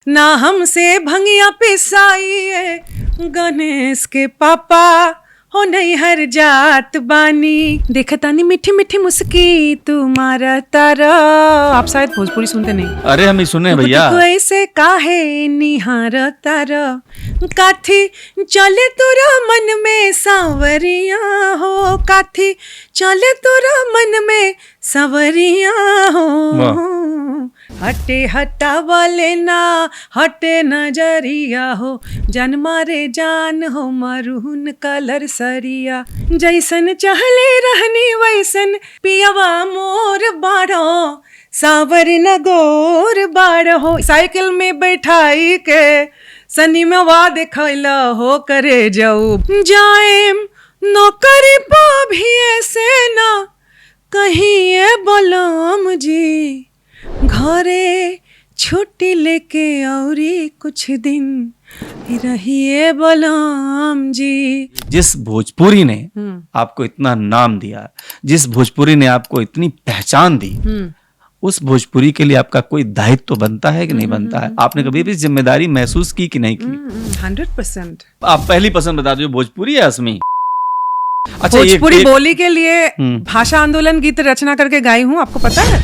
ना हमसे भंगिया पिसाइए, गणेश के पापा हो नहीं हर जात बानी, देखतानी मीठी मीठी मुस्की तुम्हारा तारा। आप शायद भोजपुरी सुनते नहीं। अरे हम ही सुने भैया। ऐसे काहे निहार तारा, काथी चले तोरा मन में सांवरिया हो, काथी चले तोरा मन में सांवरिया हो, हटे हटावा लेना हटे नजरिया हो, जान मारे जान हो मरून कलर सरिया, जैसन चहले रहनी वैसन पियवा मोर बाड़ो, सावर न गोर बाड़ो। साइकिल में बैठाई के सनी में वा देखला हो करे जाऊ, जाएम नौकरी पा भी ऐसे ना कहीं बोलम जी, घरे छुट्टी लेके औरी कुछ दिन रहिए बलराम जी। जिस भोजपुरी ने आपको इतना नाम दिया, जिस भोजपुरी ने आपको इतनी पहचान दी, उस भोजपुरी के लिए आपका कोई दायित्व तो बनता है कि नहीं बनता है? आपने कभी भी जिम्मेदारी महसूस की कि नहीं की? 100%। आप पहली पसंद बता दो, भोजपुरी या असमी? अच्छा, भोजपुरी बोली के लिए भाषा आंदोलन गीत रचना करके गाई हूँ, आपको पता है?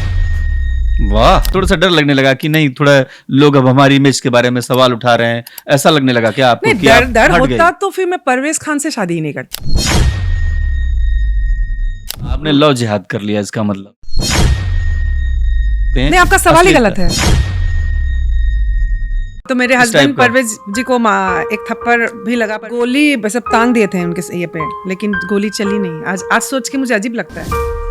वाह, थोड़ा सा डर लगने लगा कि नहीं थोड़ा लोग अब हमारी इमेज के बारे में सवाल उठा रहे हैं, ऐसा लगने लगा क्या आपको? नहीं, डर होता तो फिर मैं परवेज खान से शादी ही नहीं करती। आपने लव जिहाद कर लिया इसका मतलब? नहीं, आपका सवाल ही गलत है। तो मेरे हस्बैंड परवेज जी को एक थप्पड़ भी लगा, गोली बस अब टांग दिए थे उनके ये पे, लेकिन गोली चली नहीं। आज सोच के मुझे अजीब लगता है।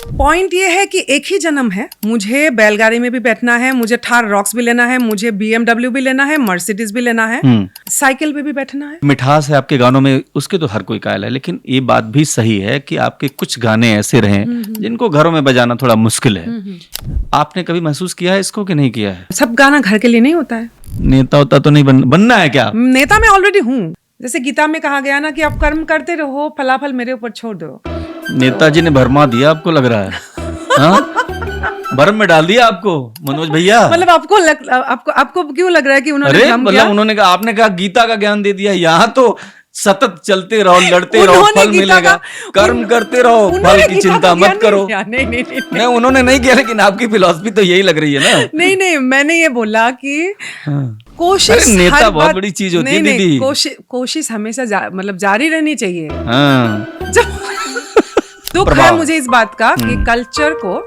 पॉइंट ये है कि एक ही जन्म है, मुझे बैलगाड़ी में भी बैठना है, मुझे थार रॉक्स भी लेना है, मुझे BMW भी लेना है, मर्सिडीज भी लेना है, साइकिल पे भी बैठना है। मिठास है आपके गानों में, उसके तो हर कोई कायल है, लेकिन ये बात भी सही है कि आपके कुछ गाने ऐसे रहे जिनको घरों में बजाना थोड़ा मुश्किल है। आपने कभी महसूस किया है इसको कि नहीं किया है? सब गाना घर के लिए नहीं होता है। नेता होता तो नहीं बनना है क्या? नेता मैं ऑलरेडी हूँ। जैसे गीता में कहा गया ना कि आप कर्म करते रहो, फलाफल मेरे ऊपर छोड़ दो। नेताजी ने भरमा दिया आपको, लग रहा है भरम में डाल दिया आपको मनोज भैया। मतलब आपको क्यों लग रहा है कि उन्होंने मतलब उन्होंने कहा, आपने कहा गीता का ज्ञान दे दिया। यहाँ तो सतत चलते रहो, लड़ते रहो, फल मिलेगा, कर्म करते रहो, फल की चिंता मत करो। नहीं, उन्होंने नहीं किया, लेकिन आपकी फिलॉसफी तो यही लग रही है ना। नहीं, मैंने ये बोला कि कोशिश, नेता बहुत बड़ी चीज होती है दीदी। कोशिश हमेशा मतलब जारी रहनी चाहिए। दुख है मुझे इस बात का कि कल्चर को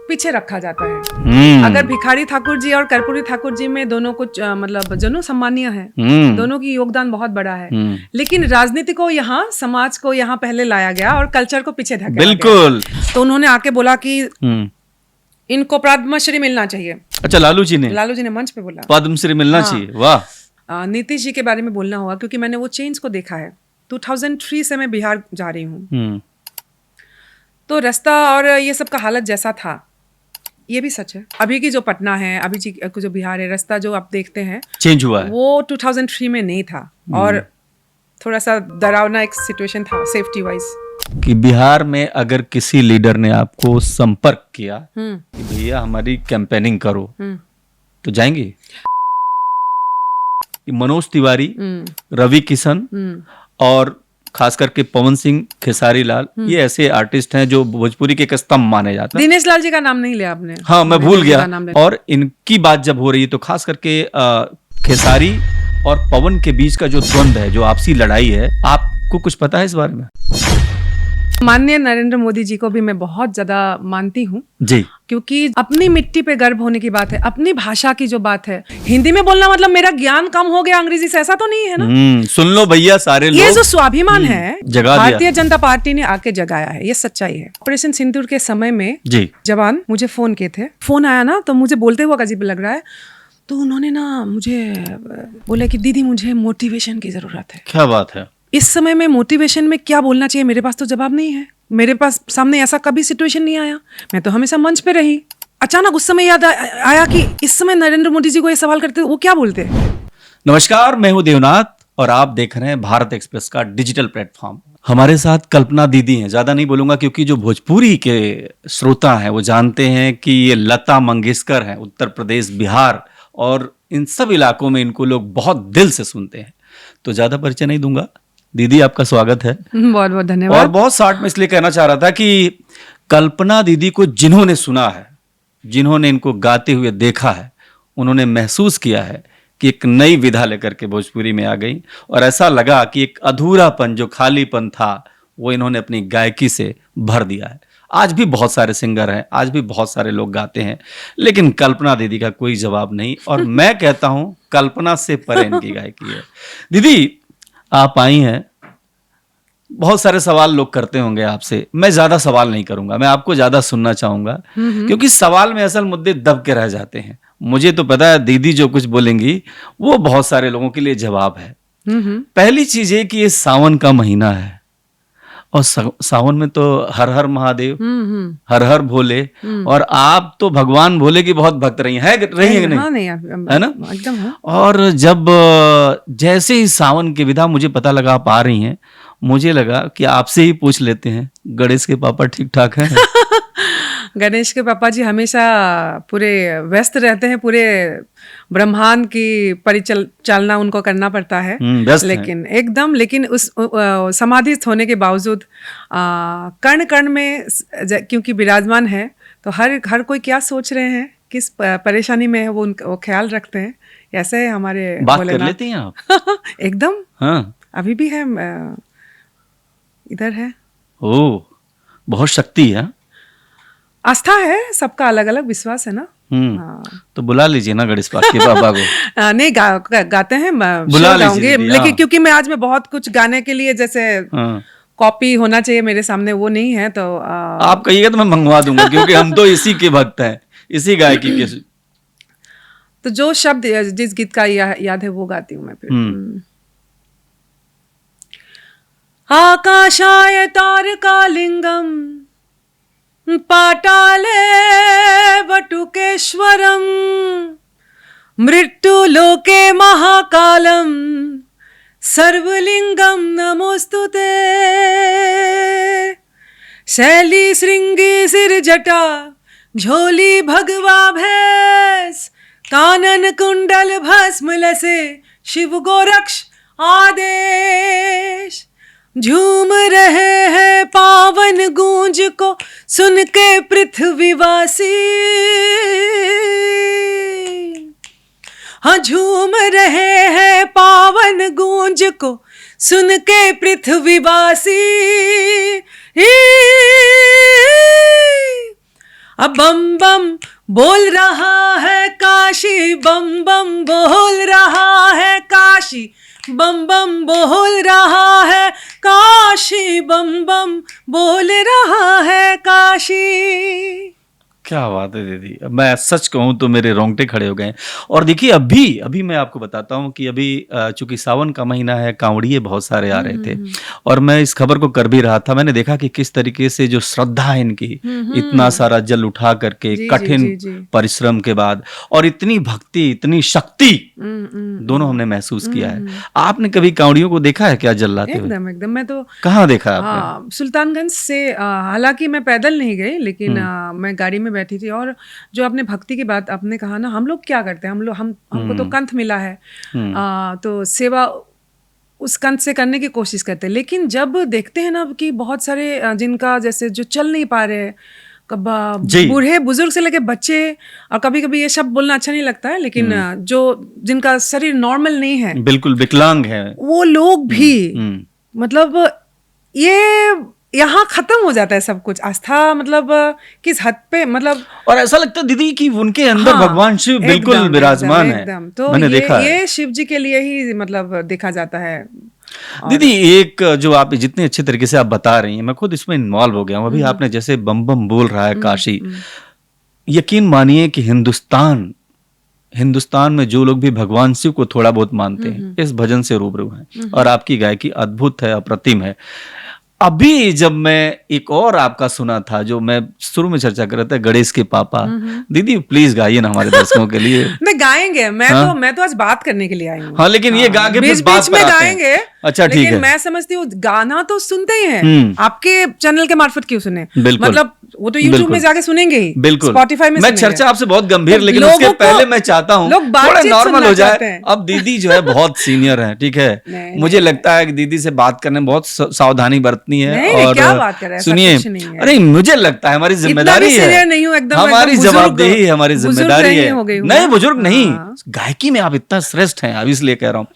पीछे रखा जाता है। अगर भिखारी ठाकुर जी और कर्पूरी ठाकुर जी में दोनों को मतलब दोनों सम्मानीय है, दोनों की योगदान बहुत बड़ा है, लेकिन राजनीति को यहाँ, समाज को यहाँ पहले लाया गया और कल्चर को पीछे ढका गया। बिल्कुल। तो उन्होंने आके बोला कि इनको पद्मश्री मिलना चाहिए। अच्छा, लालू जी ने मंच पे बोला पद्मश्री मिलना चाहिए। वाह। नीतीश जी के बारे में बोलना होगा क्योंकि मैंने वो चेंज को देखा है। 2003 से मैं बिहार जा रही हूँ, तो रास्ता और ये सब का हालत जैसा था, ये भी सच है। अभी की जो पटना है, अभी जो बिहार है, रास्ता जो आप देखते हैं चेंज हुआ है, वो 2003 में नहीं था और थोड़ा सा डरावना एक सिचुएशन था सेफ्टी वाइज। कि बिहार में अगर किसी लीडर ने आपको संपर्क किया कि भैया हमारी कैंपेनिंग करो, तो जाएंगे? मनोज तिवारी, रवि किशन और खास करके पवन सिंह, खेसारी लाल, ये ऐसे आर्टिस्ट हैं जो भोजपुरी के एक स्तंभ माने जाते हैं। दिनेश लाल जी का नाम नहीं लिया आपने? हाँ, मैं भूल गया। और इनकी बात जब हो रही है तो खास करके खेसारी और पवन के बीच का जो द्वंद्व है, जो आपसी लड़ाई है, आपको कुछ पता है इस बारे में? माननीय नरेंद्र मोदी जी को भी मैं बहुत ज्यादा मानती हूँ जी, क्योंकि अपनी मिट्टी पे गर्व होने की बात है, अपनी भाषा की जो बात है। हिंदी में बोलना मतलब मेरा ज्ञान कम हो गया अंग्रेजी से, ऐसा तो नहीं है ना। सुन लो भैया सारे लोग, ये जो स्वाभिमान है भारतीय जनता पार्टी ने आके जगाया है, ये सच्चाई है। ऑपरेशन सिंदूर के समय में जी जवान मुझे फोन किए थे, फोन आया ना तो मुझे बोलते हुए अजीब लग रहा है, तो उन्होंने ना मुझे बोला कि दीदी मुझे मोटिवेशन की जरूरत है। क्या बात है? इस समय में मोटिवेशन में क्या बोलना चाहिए, मेरे पास तो जवाब नहीं है। मेरे पास सामने ऐसा कभी सिचुएशन नहीं आया, मैं तो हमेशा मंच पे रही। अचानक उस समय याद आया कि इस समय नरेंद्र मोदी जी को ये सवाल करते वो क्या बोलते हैं। नमस्कार, मैं हूं देवनाथ और आप देख रहे हैं भारत एक्सप्रेस का डिजिटल प्लेटफॉर्म। हमारे साथ कल्पना दीदी हैं। ज्यादा नहीं बोलूंगा क्योंकि जो भोजपुरी के श्रोता हैं वो जानते हैं कि ये लता मंगेशकर हैं, उत्तर प्रदेश, बिहार और इन सब इलाकों में इनको लोग बहुत दिल से सुनते हैं। तो ज्यादा परिचय नहीं दूंगा। दीदी आपका स्वागत है। बहुत बहुत धन्यवाद। और बहुत शार्ट में इसलिए कहना चाह रहा था कि कल्पना दीदी को जिन्होंने सुना है, जिन्होंने इनको गाते हुए देखा है, उन्होंने महसूस किया है कि एक नई विधा लेकर के भोजपुरी में आ गई और ऐसा लगा कि एक अधूरापन, जो खालीपन था, वो इन्होंने अपनी गायकी से भर दिया है। आज भी बहुत सारे सिंगर हैं, आज भी बहुत सारे लोग गाते हैं, लेकिन कल्पना दीदी का कोई जवाब नहीं। और मैं कहता हूं कल्पना से परे इनकी गायकी है। दीदी आप आई हैं, बहुत सारे सवाल लोग करते होंगे आपसे, मैं ज्यादा सवाल नहीं करूंगा, मैं आपको ज्यादा सुनना चाहूंगा, क्योंकि सवाल में असल मुद्दे दब के रह जाते हैं। मुझे तो पता है दीदी जो कुछ बोलेंगी वो बहुत सारे लोगों के लिए जवाब है। पहली चीज ये कि ये सावन का महीना है और सावन में तो हर हर महादेव, हर हर भोले, और आप तो भगवान भोले की बहुत भक्त रही हैं कि नहीं? हाँ, नहीं, है ना? एकदम है। और जब जैसे ही सावन की विधा मुझे पता लगा आप आ रही हैं, मुझे लगा कि आपसे ही पूछ लेते हैं, गणेश के पापा ठीक ठाक हैं? गणेश के पापा जी हमेशा पूरे व्यस्त रहते हैं, पूरे ब्रह्मांड की परिचालना उनको करना पड़ता है, लेकिन एकदम, लेकिन उस समाधिस्थ होने के बावजूद कण कण में क्योंकि विराजमान है, तो हर कोई क्या सोच रहे हैं, किस परेशानी में है, वो ख्याल रखते हैं। ऐसे है हमारे बात कर लेती हैं आप? एकदम। हाँ, अभी भी है, इधर है। ओह, बहुत शक्ति है। आस्था है, सबका अलग अलग विश्वास है ना। हाँ। तो बुला लीजिए ना गणेश के पापा को। नहीं, गाते हैं, बुला लीजिए, लेकिन क्योंकि मैं आज में बहुत कुछ गाने के लिए जैसे कॉपी होना चाहिए मेरे सामने, वो नहीं है, तो आप कहिएगा तो मैं मंगवा दूंगा, क्योंकि हम तो इसी के भक्त हैं, इसी गायकी के। तो जो शब्द जिस गीत का याद है वो गाती हूँ मैं फिर। आकाशाय तारकालिंगम पाताले वटुकेश्वरम मृत्युलोके महाकालम सर्वलिंगम नमोस्तुते। शैली श्रृंगी सिर जटा झोली भगवा भैंस कानन कुंडल भस्म लसे शिव गोरक्ष आदेश। झूम रहे हैं पावन गूंज को सुन के पृथ्वीवासी। हाँ, झूम रहे हैं पावन गूंज को सुन के पृथ्वीवासी। अब बम बम बोल रहा है काशी, बम बम बोल रहा है काशी, बम बम बोल रहा है काशी, बम बम बोल रहा है काशी। क्या बात है दीदी, मैं सच कहूं तो मेरे रोंगटे खड़े हो गए। और देखिए अभी मैं आपको बताता हूं कि अभी चूंकि सावन का महीना है, कांवड़िए बहुत सारे आ रहे थे, और मैं इस खबर को कर भी रहा था। मैंने देखा कि किस तरीके से जो श्रद्धा है इनकी, इतना सारा जल उठा करके कठिन परिश्रम के बाद, और इतनी भक्ति, इतनी शक्ति, दोनों हमने महसूस किया है। आपने कभी कांवड़ियों को देखा है क्या जल लाते हुए? एकदम एकदम। मैं तो कहाँ देखा आपने? सुल्तानगंज से, हालांकि मैं पैदल नहीं गई, लेकिन मैं गाड़ी में बैठी थी। और जो आपने भक्ति की बात आपने कहा ना, हम लोग क्या करते हैं, हमको तो कंठ मिला है, तो सेवा उस कंठ से करने की कोशिश करते हैं। लेकिन जब देखते हैं ना कि बहुत सारे जिनका जैसे जो चल नहीं पा रहे, बूढ़े बुजुर्ग से लेके बच्चे, और कभी कभी ये शब्द बोलना अच्छा नहीं लगता है, लेकिन जो जिनका शरीर नॉर्मल नहीं है, बिल्कुल विकलांग है, वो लोग भी, मतलब ये यहाँ खत्म हो जाता है सब कुछ। आस्था मतलब किस हद पे, मतलब, और ऐसा लगता है दीदी कि उनके अंदर भगवान शिव बिल्कुल विराजमान है। तो मैंने देखा ये शिव जी के लिए ही मतलब देखा जाता है। दीदी एक जो आप जितने अच्छे तरीके से आप बता रही हैं, मैं खुद इसमें इन्वॉल्व हो गया हूँ। अभी आपने जैसे बम बम बोल रहा है काशी, यकीन मानिए कि हिंदुस्तान में जो लोग भी भगवान शिव को थोड़ा बहुत मानते हैं, इस भजन से रूबरू हैं। और आपकी गायकी अद्भुत है, अप्रतिम है। अभी जब मैं एक और आपका सुना था, जो मैं शुरू में चर्चा कर रहा था, गणेश के पापा, दीदी प्लीज गाइए ना हमारे दर्शकों के लिए। मैं गाएंगे, मैं तो आज बात करने के लिए आई हूँ। हाँ, लेकिन ये गा के बीच बीच में गाएंगे। अच्छा, ठीक है। मैं समझती हूँ गाना तो सुनते ही हैं, आपके चैनल के मार्फत क्यों सुने, मतलब वो तो YouTube में जाके सुनेंगे ही, बिल्कुल Spotify में मैं सुनेंगे। चर्चा आपसे बहुत गंभीर, तो लेकिन उसके लोगों पहले को- मैं चाहता हूँ लोग थोड़ा बातचीत नॉर्मल सुनना हो जाए। चाहते हैं। अब दीदी जो है बहुत सीनियर है, ठीक है, नहीं, मुझे लगता है कि दीदी से बात करने में बहुत सावधानी बरतनी है। नहीं, और क्या बात कर रहे हैं, ऐसा सुनिए, कुछ नहीं है। अरे मुझे लगता है हमारी इतना जिम्मेदारी भी है, सीनियर नहीं हूँ, एकदम हमारी बुजुर्ग- जवाबदेही, हमारी बुजुर्ग जिम्मेदारी नहीं है। हो गई हूँ नहीं मैं। बुजुर्ग नहीं, हाँ। गायकी में आप इतना श्रेष्ठ हैं, अब इसलिए कह रहा हूँ।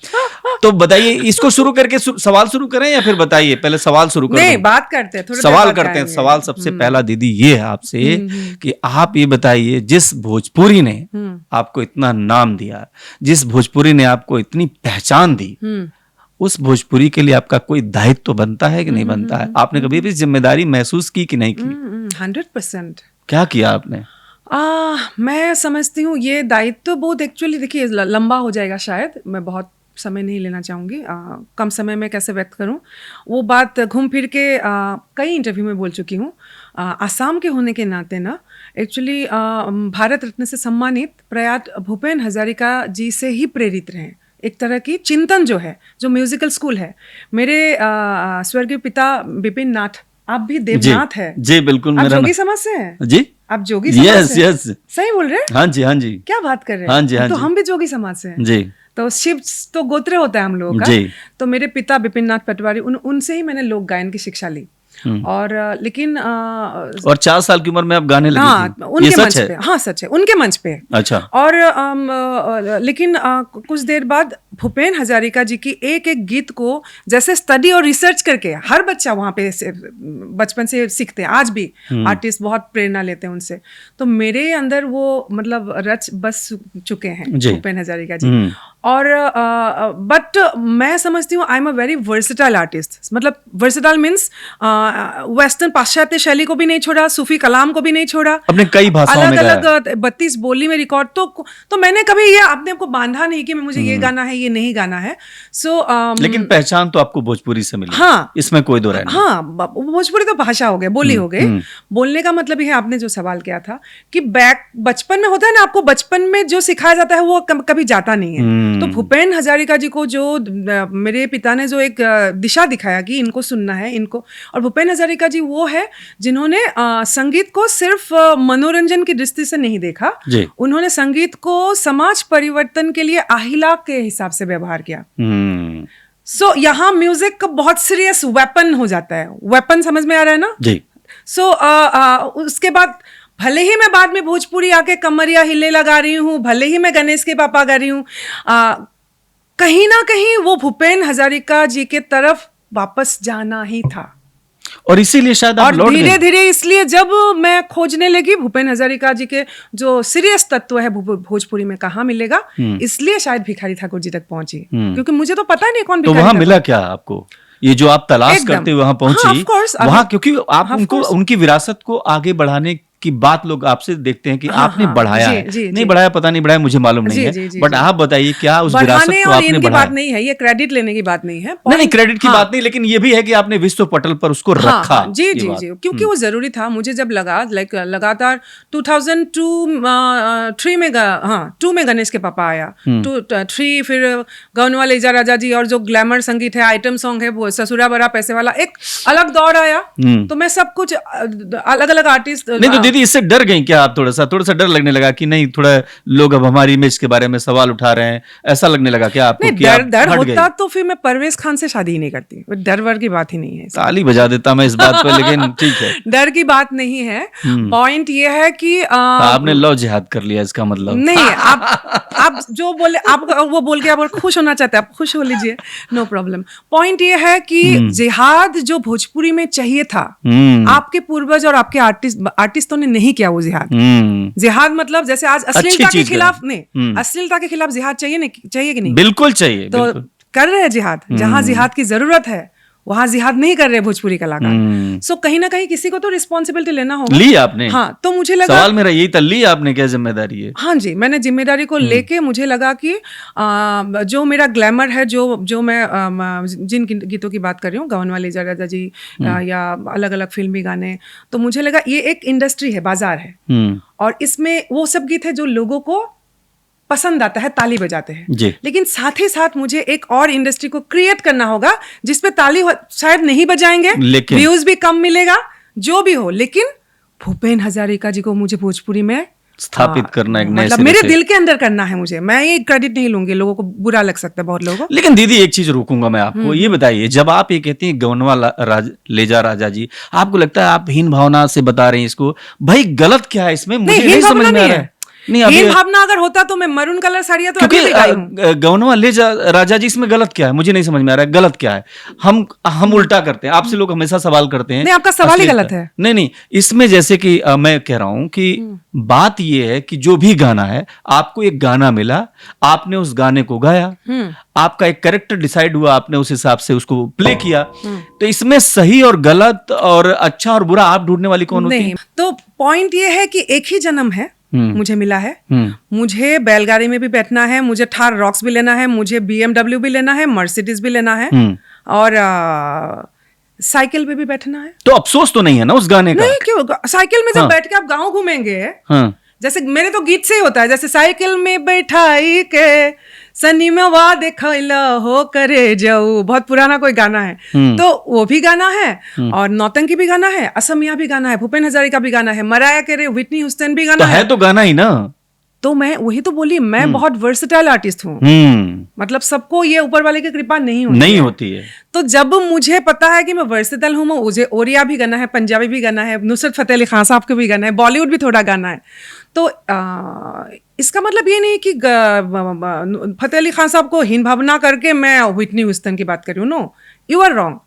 तो बताइए, इसको शुरू करके सवाल शुरू करें या फिर बताइए, पहले सवाल शुरू कर नहीं, दूं? बात करते हैं, थोड़ी देर सवाल बाद करते हैं। जाएंगे। सवाल सबसे पहला दीदी ये है आपसे कि आप ये बताइए, जिस भोजपुरी ने आपको इतना नाम दिया, जिस भोजपुरी ने आपको इतनी पहचान दी, उस भोजपुरी के लिए आपका कोई दायित्व तो बनता है कि नहीं बनता है? आपने कभी भी जिम्मेदारी महसूस की कि नहीं की? 100%। क्या किया आपने? मैं समझती हूँ ये दायित्व बहुत, एक्चुअली देखिए लंबा हो जाएगा शायद, मैं बहुत समय नहीं लेना चाहूँगी, कम समय में कैसे व्यक्त करूँ वो बात घूम फिर के कई इंटरव्यू में बोल चुकी हूँ। आसाम के होने के नाते ना, एक्चुअली भारत रत्न से सम्मानित प्रयात भूपेन हजारिका जी से ही प्रेरित रहे। एक तरह की चिंतन जो है, जो म्यूजिकल स्कूल है, मेरे स्वर्गीय पिता बिपिन नाथ, आप भी देवनाथ है जी बिल्कुल, आप मेरा जोगी समाज से हैं? जी, आप जोगी समाज यस से हैं? यस, सही बोल रहे हैं? हाँ जी हाँ जी, क्या बात कर रहे हैं? हाँ जी, हाँ तो जी। हम भी जोगी समाज से हैं। जी तो शिव तो गोत्र होता है हम लोगों का। जी। तो मेरे पिता बिपिन नाथ पटवारी, उनसे ही मैंने लोक गायन की शिक्षा ली। और लेकिन और 4 साल की उम्र में आप गाने लगी हाँ, थी? उनके ये मंच सच है? पे, हाँ सच है, उनके मंच पे। अच्छा। और लेकिन कुछ देर बाद भूपेन हजारिका जी की एक एक गीत को जैसे स्टडी और रिसर्च करके, हर बच्चा वहाँ पे बचपन से सीखते हैं, आज भी आर्टिस्ट बहुत प्रेरणा लेते हैं उनसे। तो मेरे अंदर वो मतलब रच बस चुके हैं भूपेन हजारिका जी। और बट मैं समझती हूँ I am a very versatile artist. मतलब वर्सेटाइल मीन्स वेस्टर्न पाश्चात्य शैली को भी नहीं छोड़ा, सूफी कलाम को भी नहीं छोड़ा, अपने कई भाषाओं में गाया। अलग 32 बोली में रिकॉर्ड। तो मैंने कभी ये अपने आपको बांधा नहीं कि मुझे ये गाना है, ये नहीं गाना है। लेकिन पहचान तो आपको भोजपुरी से मिली। हाँ, इसमें कोई दो राय नहीं। हाँ, भोजपुरी तो भाषा हो गई, बोली हो गई। बोलने का मतलब ये है, आपने जो सवाल किया था कि बचपन में होता है ना, आपको बचपन में जो सिखाया जाता है वो कभी जाता नहीं है। तो भूपेन हजारिका जी को जो मेरे पिता ने जो एक दिशा दिखाया कि इनको सुनना है, इनको, और भूपेन हजारिका जी वो है जिन्होंने संगीत को सिर्फ मनोरंजन की दृष्टि से नहीं देखा, उन्होंने संगीत को समाज परिवर्तन के लिए आहिला के हिसाब से व्यवहार किया। सो यहाँ म्यूजिक का बहुत सीरियस वेपन हो जाता है। वेपन समझ में आ रहा है ना जी। सो उसके बाद भले ही मैं बाद में भोजपुरी आके कमरिया हिले लगा रही हूँ, भले ही मैं गणेश के पापा गा रही हूँ, कहीं ना कहीं वो भूपेन हजारिका जी के तरफ वापस जाना ही था। और इसीलिए शायद आप लौट गए। धीरे धीरे इसलिए जब मैं खोजने लगी भूपेन हजारिका जी के जो सीरियस तत्व है भोजपुरी में कहाँ मिलेगा, इसलिए शायद भिखारी ठाकुर जी तक पहुंची, क्योंकि मुझे तो पता नहीं कौन तो भिखारी वहां ठाकुर। मिला क्या आपको? ये जो आप तलाश करते हुए वहां पहुंची, वहां क्योंकि आप उनको उनकी विरासत को आगे बढ़ाने की बात लोग आपसे देखते हैं कि आपने बढ़ाया है, नहीं बढ़ाया, पता नहीं बढ़ाया, मुझे मालूम नहीं है, बट आप बताइए क्या उस विरासत को आपने बढ़ाया? बात नहीं है, ये क्रेडिट लेने की बात नहीं है। नहीं, क्रेडिट की बात नहीं, लेकिन ये भी है कि आपने विश्व पटल पर उसको रखा। जी जी जी, क्योंकि वो जरूरी था। मुझे जब लगा लगातार 2002-3 में 2 में गणेश के पापा आया, 3 फिर गाउन वाले इजा राजा जी, और जो ग्लैमर संगीत है, आइटम सॉन्ग है, वो ससुरा बड़ा पैसे वाला, एक अलग दौर आया। तो मैं सब कुछ अलग अलग आर्टिस्ट। नहीं तो दीदी इससे डर गई क्या आप? थोड़ा सा डर लगने लगा कि नहीं, थोड़ा लोग अब हमारी इमेज के बारे में सवाल उठा रहे हैं, ऐसा लगने लगा क्या आपको? नहीं, डर होता तो फिर मैं परवेज खान से शादी ही नहीं करती। डर वर की बात ही नहीं है। ताली बजा देता मैं इस बात पर, लेकिन ठीक है, डर की बात नहीं है। पॉइंट ये है कि आपने लव जिहाद कर लिया, इसका मतलब नहीं। आप जो बोले, आप वो बोल के आप खुश होना चाहते हैं, आप खुश हो लीजिए, नो प्रॉब्लम। पॉइंट ये है कि जिहाद जो भोजपुरी में चाहिए था, आपके पूर्वज और आपके आर्टिस्टों ने नहीं किया वो जिहाद। जिहाद मतलब जैसे आज अश्लीलता के खिलाफ, नहीं, अश्लीलता के खिलाफ जिहाद चाहिए कि नहीं? बिल्कुल चाहिए। तो कर रहे हैं जिहाद, जहां जिहाद की जरूरत है वहां जिहाद नहीं कर रहे भोजपुरी कलाकार। सो कहीं ना कहीं किसी को तो रिस्पॉन्सिबिलिटी लेना होगा। ली आपने? हाँ, तो मुझे लगा, सवाल मेरा यही था, ली आपने क्या जिम्मेदारी है? हाँ जी, मैंने जिम्मेदारी को लेके मुझे लगा कि जो मेरा ग्लैमर है, जो मैं जिन गीतों की बात कर रही हूँ, गाउन वाले इजा राजा जी या अलग अलग फिल्मी गाने, तो मुझे लगा ये एक इंडस्ट्री है, बाजार है, और इसमें वो सब गीत है जो लोगों को पसंद आता है, ताली बजाते हैं। लेकिन साथ ही साथ मुझे एक और इंडस्ट्री को क्रिएट करना होगा जिसपे ताली शायद नहीं बजाएंगे, व्यूज भी कम मिलेगा, जो भी हो, लेकिन भूपेन हजारिका जी को मुझे भोजपुरी में स्थापित करना एक नए मतलब सिरे मेरे से। दिल के अंदर करना है मुझे। मैं ये क्रेडिट नहीं लूंगी, लोगों को बुरा लग सकता है बहुत लोगों को। लेकिन दीदी एक चीज रोकूंगा मैं आपको, ये बताइए, जब आप ये कहती हैं गौनवा ले जा राजा जी, आपको लगता है आप हीन भावना से बता रहे हैं इसको? भाई गलत क्या है इसमें, मुझे नहीं समझ में आ रहा है। नहीं, हीन भावना अगर होता तो मैं मरून कलर साड़ियां तो अभी भी गाई हूं। क्योंकि गौनवा ले जा राजा जी, इसमें गलत क्या है, मुझे नहीं समझ में आ रहा है गलत क्या है। हम उल्टा करते हैं, आपसे लोग हमेशा सवाल करते हैं। नहीं, आपका सवाल ही गलत है। नहीं, इसमें जैसे कि मैं कह रहा हूं कि बात ये है कि जो भी गाना है, आपको एक गाना मिला, आपने उस गाने को गाया, आपका एक कैरेक्टर डिसाइड हुआ, आपने उस हिसाब से उसको प्ले किया, तो इसमें सही और गलत और अच्छा और बुरा आप ढूंढने वाली कौन होती है? तो पॉइंट ये है कि एक ही जन्म है मुझे मिला है। मुझे बैलगाड़ी में भी बैठना है, मुझे थार रॉक्स भी लेना है, मुझे BMW भी लेना है, मर्सिडीज भी लेना है, और साइकिल पे भी बैठना है। तो अफसोस तो नहीं है ना उस गाने का? नहीं, क्यों? साइकिल में जब बैठ के आप गाँव घूमेंगे, जैसे मेरे तो गीत से ही होता है, जैसे साइकिल में बैठाई के सनी में वाह देखला हो करे जाऊ, बहुत पुराना कोई गाना है, तो वो भी गाना है, और नौतंकी भी गाना है, असमिया भी गाना है, भूपेन हजारिका भी गाना है, मराया कैरे, व्हिटनी ह्यूस्टन भी गाना है, तो गाना ही ना। तो मैं वही तो बोली, मैं बहुत वर्सेटाइल आर्टिस्ट हूँ। मतलब सबको ये ऊपर वाले की कृपा नहीं होती है। तो जब मुझे पता है कि मैं वर्सेटाइल हूँ, मुझे ओरिया भी गाना है, पंजाबी भी गाना है, नुसरत फतेह अली खान साहब के भी गाना है, बॉलीवुड भी थोड़ा गाना है, तो इसका मतलब ये नहीं कि फतेह अली खान साहब को हीन भावना करके मैं व्हिटनी ह्यूस्टन की बात कर रही हूँ। No, you are wrong.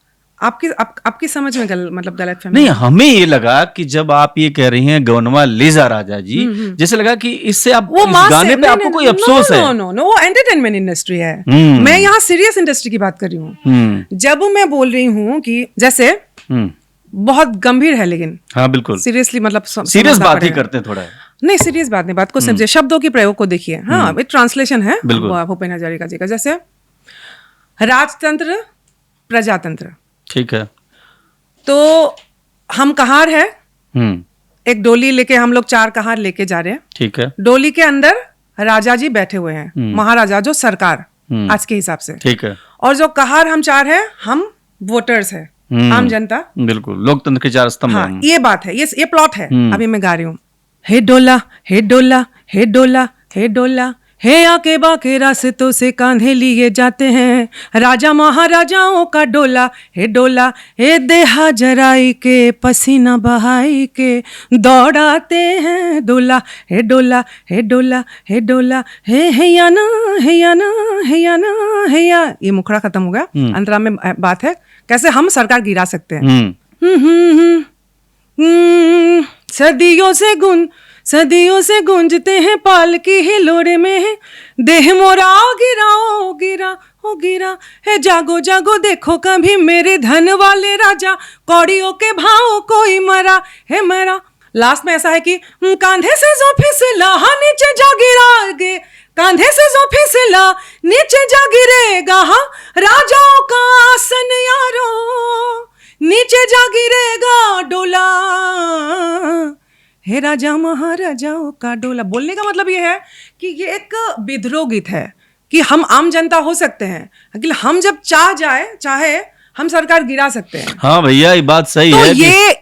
आपकी समझ में मतलब गलत फहमी। नहीं, हमें ये लगा कि जब आप ये कह रही हैं गौनवा ले जा राजा जी, जैसे लगा कि इससे आप इस गाने पे आपको कोई अफसोस है। नो, वो एंटरटेनमेंट इंडस्ट्री है। मैं यहाँ सीरियस इंडस्ट्री की बात कर रही हूँ। जब मैं बोल रही हूँ कि जैसे बहुत गंभीर है, लेकिन हाँ बिल्कुल सीरियसली, मतलब सीरियस बात ही करते हैं थोड़ा। नहीं, सीरियस बात नहीं, बात को समझिए, शब्दों की प्रयोग को देखिए। हाँ, एक ट्रांसलेशन है भूपेन हजारिका जी का, जैसे राजतंत्र, प्रजातंत्र, ठीक है, तो हम कहार है, एक डोली लेके हम लोग 4 कहार लेके जा रहे हैं, ठीक है, डोली के अंदर राजा जी बैठे हुए हैं, महाराजा, जो सरकार आज के हिसाब से, ठीक है, और जो कहार हम 4 हैं, हम वोटर्स है, आम जनता, बिल्कुल लोकतंत्र के 4 स्तंभ। हाँ, ये बात है, ये प्लॉट है। अभी मैं गा रही हूँ, हे डोला, हे डोला, हे डोला, हे डोला, हे आके बाके रास्तों से कांधे लिए जाते हैं, राजा महाराजाओं का डोला, हे डोला, हे देहा जराई के पसीना बहाई के दौड़ाते हैं डोला, हे डोला, हे डोला, हे डोला, हे याना, हे याना, हे याना, हे या। ये मुखड़ा खत्म हो गया, अंतराल में बात है कैसे हम सरकार गिरा सकते हैं। सदियों से गूंजते हैं पालकी हिलोरे में, देह मोरा गिरा ओ गिरा ओ गिरा, है जागो जागो देखो कभी मेरे धन वाले राजा, कौड़ियों के भाव कोई मरा है मरा। लास्ट में ऐसा है कि कांधे से जो फिसला नीचे जा गिरा गे, कांधे से जो फिसला नीचे जा गिरेगा, राजाओं का आसन यारो नीचे जा गिरेगा डोला, हे राजा महाराजाओं का डोला। बोलने का मतलब ये है कि ये एक विद्रोह गीत है कि हम आम जनता हो सकते हैं, कि हम जब चाहे हम सरकार गिरा सकते हैं। हाँ भैया, ये बात सही तो है।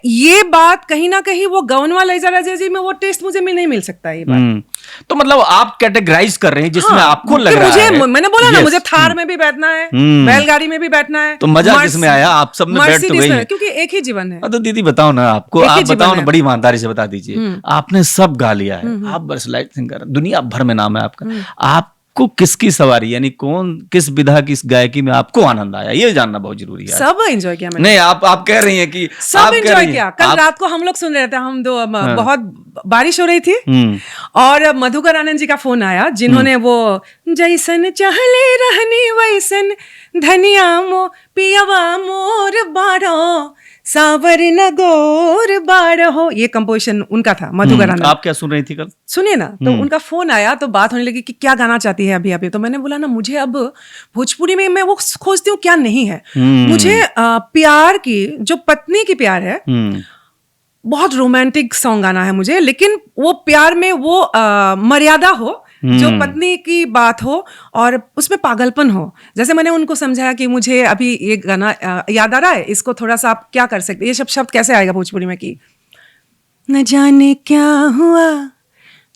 ये बात कहीं ना कहीं वो गौनवा ले जा राजा जी में वो टेस्ट मुझे नहीं मिल सकता है। ये बात तो मतलब आप कैटेगराइज कर रहे हैं जिसमें आपको लग रहा है। मैंने बोला ना, मुझे थार में भी बैठना है, बैलगाड़ी में भी बैठना है, तो मजा किसमें आया? आप सब में बैठ तो गई, क्योंकि एक ही जीवन है। तो दीदी बताओ ना, आपको आप बताओ ना, बड़ी ईमानदारी से बता दीजिए, आपने सब गा लिया है, आप बर्सलाइट सिंगर, दुनिया भर में नाम है आपका, आपको किसकी सवारी, यानी किस विधा की गायकी में आपको आनंद आया, ये जानना बहुत जरूरी है। सब एंजॉय किया मैंने। नहीं, आप कह रही हैं कि सब एंजॉय किया। कल रात को हम लोग सुन रहे थे, हम दो बहुत बारिश हो रही थी, और मधुकर आनंद जी का फोन आया, जिन्होंने वो जैसन चहले रहनी वैसन धनिया मो पियावा मोर बाड़ो सावर नगोर बाड़ो, ये कंपोजिशन उनका था, मधुकर आनंद। आप क्या सुन रही थी कल? सुनिए ना, तो उनका फोन आया, तो बात होने लगी कि क्या गाना चाहती है अभी। तो मैंने बोला ना, मुझे अब भोजपुरी में मैं वो खोजती हूँ क्या नहीं है, मुझे प्यार की, जो पत्नी की प्यार है, बहुत रोमांटिक सॉन्ग गाना है मुझे, लेकिन वो प्यार में वो मर्यादा हो, जो पत्नी की बात हो और उसमें पागलपन हो। जैसे मैंने उनको समझाया कि मुझे अभी ये गाना याद आ रहा है, इसको थोड़ा सा आप क्या कर सकते, ये सब शब्द कैसे आएगा भोजपुरी में, कि न जाने क्या हुआ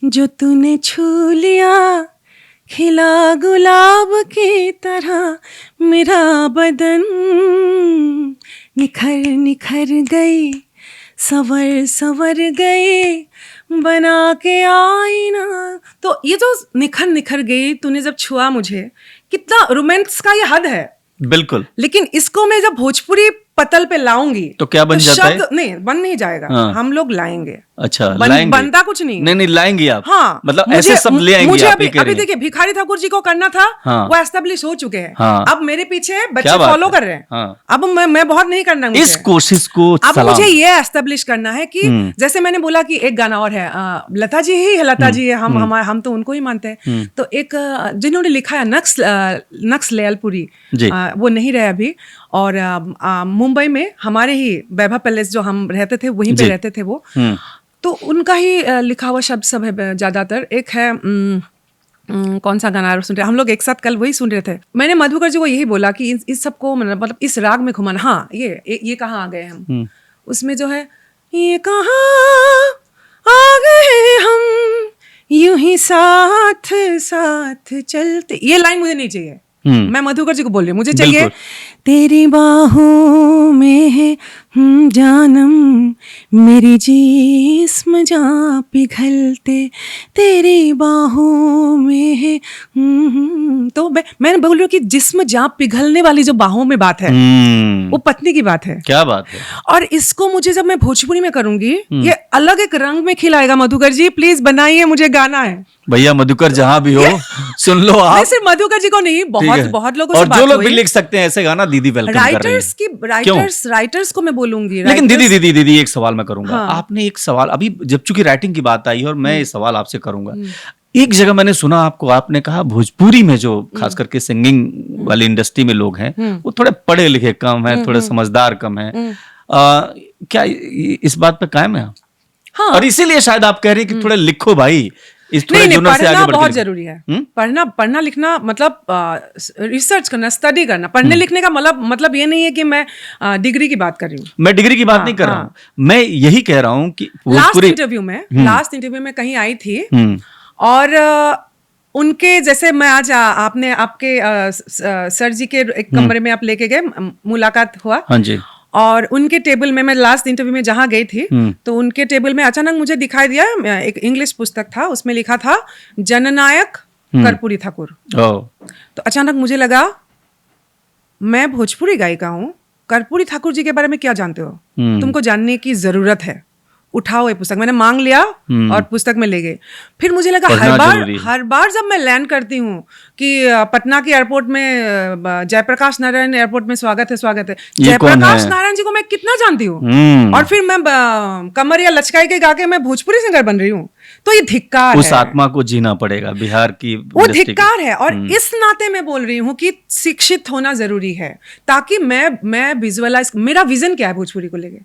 जो तूने छू लिया, खिला गुलाब की तरह मेरा बदन, निखर निखर गई, संवर संवर गई, बना के आईना। तो ये जो निखर निखर गई तूने जब छुआ मुझे, कितना रोमांस का ये हद है। बिल्कुल। लेकिन इसको मैं जब भोजपुरी पतल पे लाऊंगी तो क्या बन जाता है? नहीं, बन नहीं जाएगा। हाँ। हम लोग लाएंगे। अच्छा, लाएंगे। बनता कुछ नहीं। नहीं लाएंगे आप। हाँ, मतलब ऐसे सब ले आएंगे। मुझे आप अभी देखिए, भिखारी ठाकुर जी को करना था। हाँ। वो एस्टेब्लिश हो चुके हैं। हाँ। अब मेरे पीछे बच्चे फॉलो कर रहे हैं। हाँ। अब मैं बहुत नहीं करना मुझे। इस कोशिश को अब मुझे ये एस्टेब्लिश करना है कि जैसे मैंने बोला कि एक गाना और है, लता जी ही है, लता जी है, हम तो उनको ही मानते हैं। तो एक जिन्होंने लिखा है नक्स लयालपुरी, वो नहीं रहे अभी, और मुंबई में हमारे ही वैभव पैलेस जो हम रहते थे वहीं पे रहते थे वो, तो उनका ही लिखा हुआ शब्द सब है ज्यादातर। एक है कौन सा गाना सुन रहे हम लोग एक साथ, कल वही सुन रहे थे। मैंने मधुकर जी को यही बोला कि इस सबको मतलब इस राग में घुमाना। हाँ, ये कहाँ आ गए हम, उसमें जो है ये कहाँ आ गए हम, यूं ही साथ साथ चलते, ये लाइन मुझे नहीं चाहिए। मैं मधुकर जी को बोल रही हूँ, मुझे चाहिए तेरी बाहों में है जानम, मेरी जिस्म जहाँ पिघलते, तेरी बाहों में है। तो मैं बोल रही हूँ कि जिस्म जहाँ पिघलने वाली जो बाहों में बात है, वो पत्नी की बात है। क्या बात है। और इसको मुझे जब मैं भोजपुरी में करूंगी, ये अलग एक रंग में खिलाएगा। मधुकर जी प्लीज बनाइए, मुझे गाना है। भैया मधुकर जहाँ भी हो सुन लो आप। सिर्फ मधुकर जी को नहीं, बहुत लोगों से और बात जो लोग भी लिख सकते हैं ऐसे गाना, दीदी वेलकम कर रही है। राइटर्स को मैं बोलूंगी। लेकिन दीदी एक सवाल मैं करूंगा। हाँ। आपने एक सवाल अभी, जब चूंकि राइटिंग की बात आई है और मैं ये सवाल आपसे करूंगा, एक जगह मैंने सुना आपको, आपने कहा भोजपुरी में जो खास करके सिंगिंग वाली इंडस्ट्री में लोग हैं वो थोड़े पढ़े लिखे कम है, थोड़े समझदार कम है। क्या इस बात पे कायम है आप? हाँ। और इसीलिए शायद आप कह रहे हैं कि थोड़े लिखो भाई, नहीं, पढ़ना बहुत जरूरी है। पढ़ना लिखना मतलब रिसर्च करना, स्टडी करना। पढ़ने लिखने का मतलब ये नहीं है कि मैं डिग्री की बात कर रही हूँ। मैं डिग्री की बात नहीं कर रहा हूँ, मैं यही कह रहा हूँ कि लास्ट इंटरव्यू में कहीं आई थी और उनके जैसे मैं आज आपके सर जी के एक कमरे में आप लेके गए, मुलाकात हुआ। हाँ जी। और उनके टेबल में, मैं लास्ट इंटरव्यू में जहाँ गई थी, तो उनके टेबल में अचानक मुझे दिखाई दिया, एक इंग्लिश पुस्तक था, उसमें लिखा था जननायक कर्पूरी ठाकुर। तो अचानक मुझे लगा मैं भोजपुरी गायिका हूँ, कर्पूरी ठाकुर जी के बारे में क्या जानते हो? तुमको जानने की जरूरत है, उठाओ ये पुस्तक। मैंने मांग लिया और पुस्तक में ले गए। फिर मुझे लगा हर बार जब मैं लैंड करती हूँ कि पटना के एयरपोर्ट में जयप्रकाश नारायण एयरपोर्ट में स्वागत है जयप्रकाश नारायण जी को मैं कितना जानती हूँ, और फिर मैं कमर या लचकाई के गा के मैं भोजपुरी सिंगर बन रही हूँ। तो ये धिक्कार है, उस आत्मा को जीना पड़ेगा बिहार की, वो धिक्कार है। और इस नाते मैं बोल रही हूँ कि शिक्षित होना जरूरी है, ताकि मैं विजुअलाइज, मेरा विजन क्या है भोजपुरी को लेके,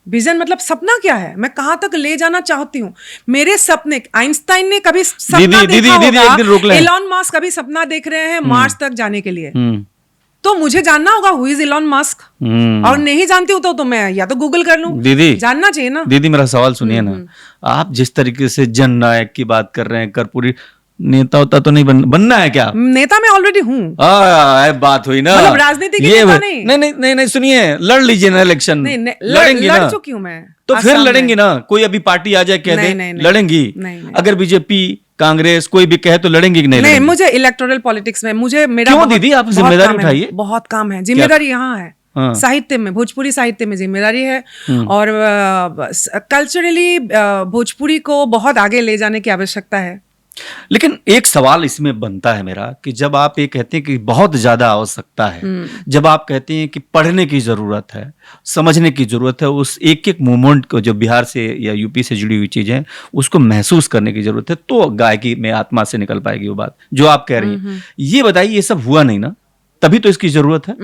विजन मतलब सपना क्या है, मैं कहां तक ले जाना चाहती हूँ। मेरे सपने, आइंस्टाइन ने कभी सपना देखा होगा, एलॉन मस्क कभी सपना देख रहे हैं मार्स तक जाने के लिए, तो मुझे जानना होगा हु इज एलॉन मस्क। और नहीं जानती हूँ तो मैं या तो गूगल कर लूं। दीदी जानना चाहिए ना। दीदी मेरा सवाल सुनिए ना, आप जिस तरीके से जननायक की बात कर रहे हैं, कर्पूरी नेता होता तो नहीं बनना है क्या? नेता मैं ऑलरेडी हूँ। बात हुई ना, मतलब राजनीति की नेता नहीं सुनिए, लड़ लीजिए ना इलेक्शन। लड़ेंगी ना, चुकी हूँ मैं, तो फिर लड़ेंगी ना। कोई अभी पार्टी आ जाए कह दे लड़ेंगी, अगर बीजेपी कांग्रेस कोई भी कहे तो लड़ेंगी कि नहीं? मुझे इलेक्टोरल पॉलिटिक्स में मेरा क्यों दीदी, आप जिम्मेदारी उठाइए। बहुत काम है, जिम्मेदारी यहाँ है। हाँ। साहित्य में, भोजपुरी साहित्य में जिम्मेदारी है, और कल्चरली भोजपुरी को बहुत आगे ले जाने की आवश्यकता है। लेकिन एक सवाल इसमें बनता है मेरा कि जब आप ये कहते हैं कि बहुत ज्यादा आवश्यकता है, जब आप कहते हैं कि पढ़ने की जरूरत है, समझने की जरूरत है, उस एक एक मोमेंट को जो बिहार से या यूपी से जुड़ी हुई चीजें हैं उसको महसूस करने की जरूरत है, तो गायकी में आत्मा से निकल पाएगी वो बात जो आप कह रही हैं। ये बताइए, ये सब हुआ नहीं ना, तभी तो इसकी जरूरत है।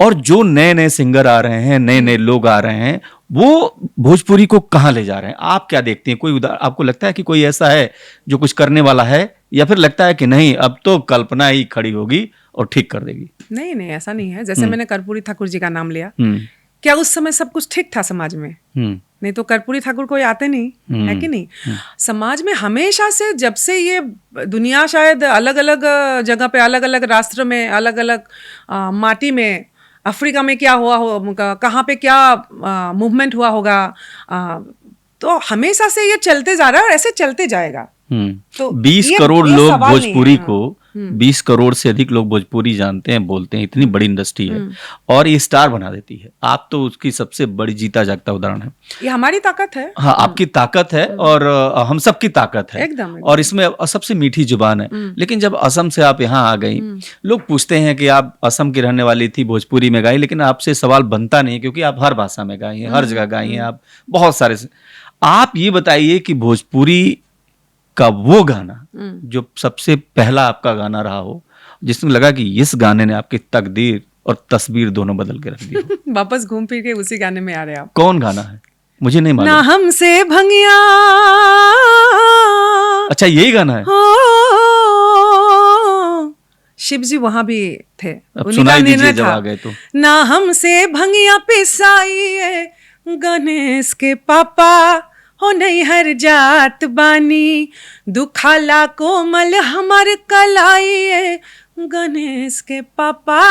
और जो नए नए सिंगर आ रहे हैं, नए नए लोग आ रहे हैं, वो भोजपुरी को कहाँ ले जा रहे हैं? आप क्या देखते हैं? कोई आपको लगता है कि कोई ऐसा है जो कुछ करने वाला है, या फिर लगता है कि नहीं अब तो कल्पना ही खड़ी होगी और ठीक कर देगी? नहीं, ऐसा नहीं है। जैसे मैंने कर्पूरी ठाकुर जी का नाम लिया, क्या उस समय सब कुछ ठीक था समाज में? नहीं तो कर्पूरी ठाकुर कोई आते नहीं, है कि नहीं। समाज में हमेशा से, जब से ये दुनिया शायद अलग अलग जगह पे, अलग अलग राष्ट्र में, अलग अलग माटी में, अफ्रीका में क्या हुआ हो, कहाँ पे क्या मूवमेंट हुआ होगा, तो हमेशा से ये चलते जा रहा है और ऐसे चलते जाएगा। तो 20 करोड़ लोग भोजपुरी को 20 करोड़ से अधिक लोग भोजपुरी जानते हैं, बोलते हैं, इतनी बड़ी इंडस्ट्री है और ये स्टार बना देती है। आप तो उसकी सबसे बड़ी जीता जागता उदाहरण है। ये हमारी ताकत है। हाँ, आपकी ताकत है और हम सबकी ताकत है एकदम। और इसमें सबसे मीठी जुबान है। लेकिन जब असम से आप यहाँ आ गई, लोग पूछते हैं कि आप असम की रहने वाली थी, भोजपुरी में गाई, लेकिन आपसे सवाल बनता नहीं क्योंकि आप हर भाषा में गाई हैं, हर जगह गाई हैं आप, बहुत सारे। आप ये बताइए कि भोजपुरी का वो गाना जो सबसे पहला आपका गाना रहा हो, जिसमें लगा कि इस गाने ने आपकी तकदीर और तस्वीर दोनों बदल के रख दी हो। वापस घूम फिर के उसी गाने में आ रहे हैं आप। कौन गाना है? मुझे नहीं मालूम। ना हमसे भंगिया। अच्छा, यही गाना है। शिव जी वहां भी थे, सुनाई दीजिए जब आ गए तो। ना हमसे भंगिया पिसाई गणेश के पापा हो, नहीं हर जात बानी, दुखाला कोमल हमर कलाई, गणेश के पापा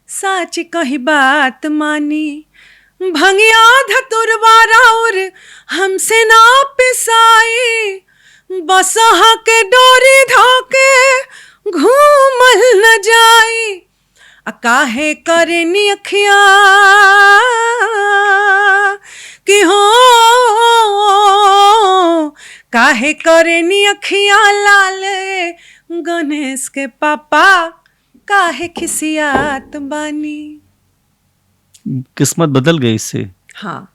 साच कही बात मानी, भंगिया धतुरवा राउर हमसे ना पिसाई, बसहा के डोरी धोके घूमल न जाई, काहे करे अखिया कि हो, काहे करे अखिया लाल, गणेश के पापा काहे खिसियात बानी। किस्मत बदल गई इससे। हाँ,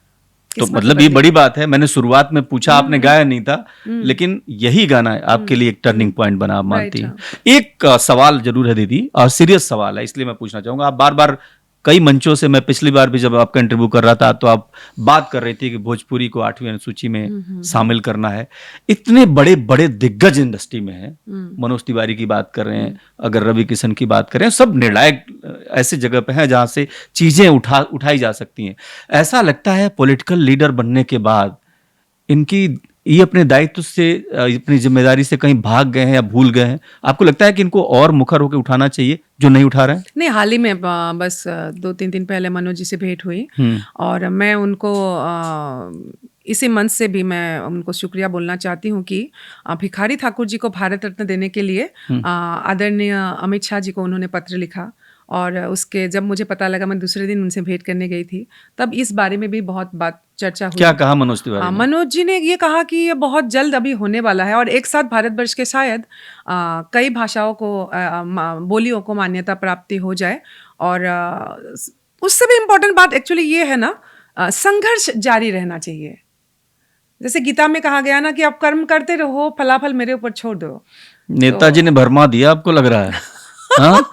तो मतलब ये बड़ी बात है। मैंने शुरुआत में पूछा, आपने गाया नहीं था, लेकिन यही गाना है आपके लिए एक टर्निंग पॉइंट बना, आप मानती हैं। एक सवाल जरूर है दीदी, और सीरियस सवाल है, इसलिए मैं पूछना चाहूंगा। आप बार बार कई मंचों से, मैं पिछली बार भी जब आपका इंटरव्यू कर रहा था तो आप बात कर रही थी कि भोजपुरी को 8वीं अनुसूची में शामिल करना है। इतने बड़े बड़े दिग्गज इंडस्ट्री में है, मनोज तिवारी की बात कर रहे हैं, अगर रवि किशन की बात करें, सब निर्णायक ऐसे जगह पे हैं जहां से चीजें उठाई जा सकती हैं। ऐसा लगता है पॉलिटिकल लीडर बनने के बाद इनकी ये अपने दायित्व से, अपनी जिम्मेदारी से कहीं भाग गए हैं या भूल गए हैं? आपको लगता है कि इनको और मुखर होकर उठाना चाहिए जो नहीं उठा रहे हैं? नहीं, हाल ही में बस 2-3 दिन पहले मनोज जी से भेंट हुई और मैं उनको इसी मंच से भी मैं उनको शुक्रिया बोलना चाहती हूँ कि भिखारी ठाकुर जी को भारत रत्न देने के लिए आदरणीय अमित शाह जी को उन्होंने पत्र लिखा, और उसके जब मुझे पता लगा, मैं दूसरे दिन उनसे भेंट करने गई थी, तब इस बारे में भी बहुत बात चर्चा हुई। क्या कहा मनोज तिवारी ने? मनोज जी ने ये कहा कि ये बहुत जल्द अभी होने वाला है और एक साथ भारतवर्ष के शायद कई भाषाओं को, बोलियों को मान्यता प्राप्ति हो जाए। और उससे भी इम्पोर्टेंट बात एक्चुअली ये है ना, संघर्ष जारी रहना चाहिए। जैसे गीता में कहा गया ना कि आप कर्म करते रहो, फलाफल मेरे ऊपर छोड़ दो। नेताजी ने भरमा दिया, आपको लग रहा है? हाँ?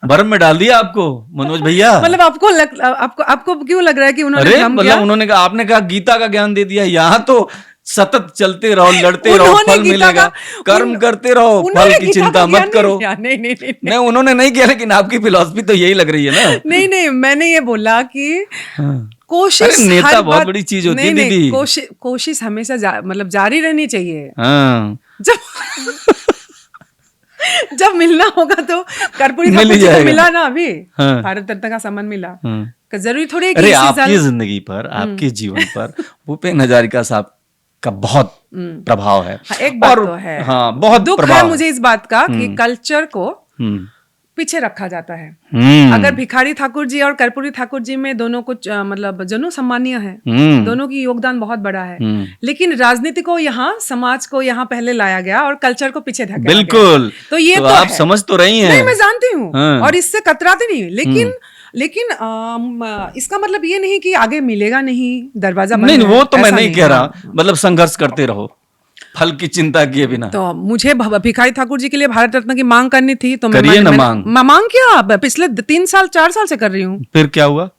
भरम में डाल दिया आपको मनोज भैया। मतलब आपको क्यों लग रहा है कि उन्होंने अरे मतलब उन्होंने कहा, आपने कहा गीता का ज्ञान दे दिया। यहाँ तो सतत चलते रहो, लड़ते रहो, फल मिलेगा, कर्म करते रहो, फल की चिंता मत करो। नहीं, उन्होंने नहीं किया, लेकिन आपकी फिलॉसफी तो यही लग रही है ना। नहीं, मैंने ये बोला कि कोशिश, नेता बहुत बड़ी चीज होती है दीदी। कोशिश हमेशा मतलब जारी रहनी चाहिए। जब मिलना होगा तो कर्पूरी ठाकुर जी को मिला ना, अभी भारत रत्न का सम्मान मिला, जरूरी थोड़ी है कि आपकी जिंदगी पर, आपके जीवन पर भूपेन हजारिका साहब का बहुत प्रभाव है। एक बात तो है, हाँ, बहुत दुख है मुझे इस बात का कि कल्चर को पीछे रखा जाता है। अगर भिखारी ठाकुर जी और कर्पूरी ठाकुर जी में दोनों कुछ मतलब दोनों सम्मानीय है, दोनों की योगदान बहुत बड़ा है, लेकिन राजनीति को यहाँ, समाज को यहाँ पहले लाया गया और कल्चर को पीछे धकेला गया। बिल्कुल। तो ये तो आप समझ तो रही हैं। नहीं, मैं जानती हूँ और इससे कतराती नहीं, लेकिन इसका मतलब ये नहीं कि आगे मिलेगा नहीं, दरवाजा बंद है। नहीं, वो तो मैं नहीं कह रहा, मतलब संघर्ष करते रहो, फल की चिंता किए बिना। तो मुझे भिखारी ठाकुर जी के लिए भारत रत्न की मांग करनी थी, तो मांग क्या पिछले 3-4 साल से कर रही हूँ। फिर क्या हुआ?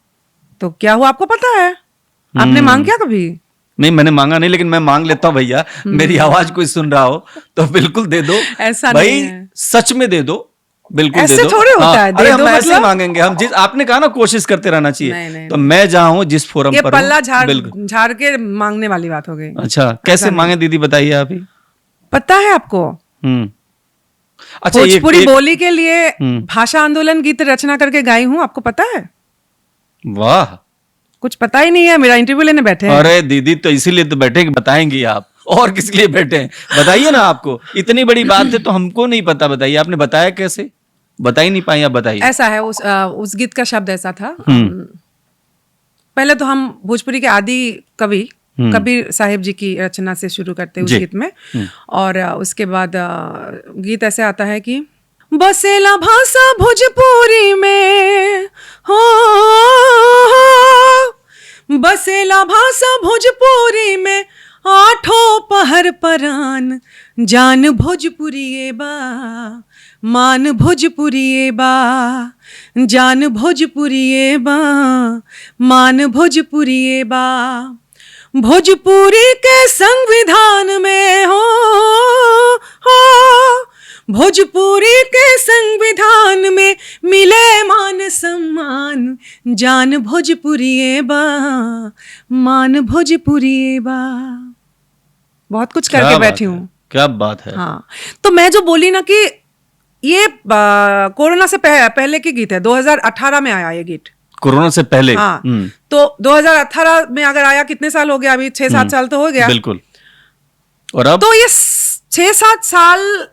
तो क्या हुआ आपको पता है? आपने मांग किया कभी? नहीं, मैंने मांगा नहीं, लेकिन मैं मांग लेता हूँ भैया। मेरी आवाज कोई सुन रहा हो तो बिल्कुल दे दो। ऐसा भाई, सच में दे दो, बिल्कुल ऐसे दे दो। थोड़े होता हाँ, है, दे अरे हम दो ऐसे ही मतलब। मांगेंगे, हम जिस आपने कहा ना कोशिश करते रहना चाहिए, नहीं, तो मैं जहाँ हूँ जिस फोरम ये पर हूँ, पल्ला बिल्कुल। झाड़ के मांगने वाली बात हो गई। अच्छा, कैसे नहीं। मांगे दीदी बताइए आप ही। पता है आपको, अच्छा, भोजपुरी बोली के लिए हम्म। भाषा आंदोलन गीत रचना करके गाई हूँ, आपको पता है? वाह, कुछ पता ही नहीं है, मेरा इंटरव्यू लेने बैठे हैं। अरे दीदी तो इसीलिए तो बैठे कि बताएंगी आप, और किस लिए बैठे हैं बताइए ना। आपको इतनी बड़ी बात है तो हमको नहीं पता, बताइए आपने बताया कैसे, बता ही नहीं पाई आप, बताइए। ऐसा है, उस गीत का शब्द ऐसा था। हम्म। पहले तो हम भोजपुरी के आदि कवि कबीर साहिब जी की रचना से शुरू करते हैं उस जी। गीत में। और उसके बाद गीत ऐसे आता है कि बसेला भाषा भोजपुरी में हो, बसेला भाषा भोजपुरी में आठों पहर परान, जान भोजपुरी बा, मान भोजपुरी बा, जान भोजपुरी बा, मान भोजपुरी बा। भोजपुरी के संविधान में हो, भोजपुरी के संविधान में मिले मान सम्मान, जान भोजपुरी बा, मान भोजपुरी बा। बहुत कुछ करके बैठी हूँ। क्या बात है। हाँ, तो मैं जो बोली ना कि ये कोरोना से पहले की गीत है, 2018 में आया ये गीत। कोरोना से पहले? हाँ, तो 2018 में अगर आया, कितने साल हो गया अभी? 6-7 साल तो हो गया। बिल्कुल। और अब तो ये 6-7 साल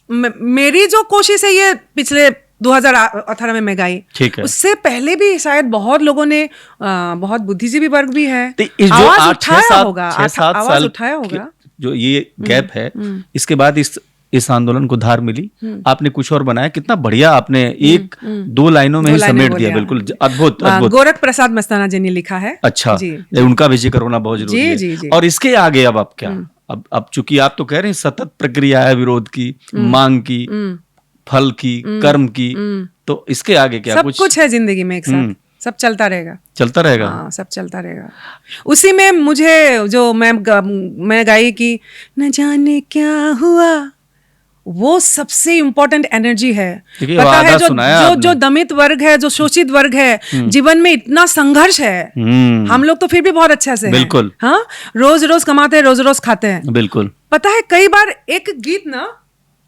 मेरी जो कोशिश है, ये पिछले 2018 में मैं गाई। ठीक है। उससे पहले भी शायद बहुत लोगों ने, बहुत बुद्धिजीवी वर्ग भी है, तो जो आवाज उठाया होगा, 6-7 आवाज साल उठाया होगा। जो ये गैप है, इसके बाद इस आंदोलन को धार मिली, आपने कुछ और बनाया, कितना बढ़िया आपने 1-2 लाइनों में ही समेट दिया, बिल्कुल अद्भुत अद्भुत। गोरख प्रसाद मस्ताना जी ने लिखा है। अच्छा जी, उनका भी जिक्र होना बहुत जरूरी है। जी, जी। और इसके आगे अब आप क्या, अब चूंकि आप तो कह रहे हैं सतत प्रक्रिया है विरोध की, मांग की, फल की, कर्म की, तो इसके आगे क्या? सब कुछ है जिंदगी में एक साथ, सब चलता रहेगा। चलता रहेगा। हाँ, सब चलता रहेगा। उसी में मुझे जो मैं गाई कि न जाने क्या हुआ, वो सबसे इंपॉर्टेंट एनर्जी है। पता है, जो दमित वर्ग है, जो शोषित वर्ग है, जीवन में इतना संघर्ष है, हम लोग तो फिर भी बहुत अच्छा से हैं। बिल्कुल। हाँ, रोज रोज कमाते हैं, रोज रोज खाते हैं। बिल्कुल। पता है, कई बार एक गीत ना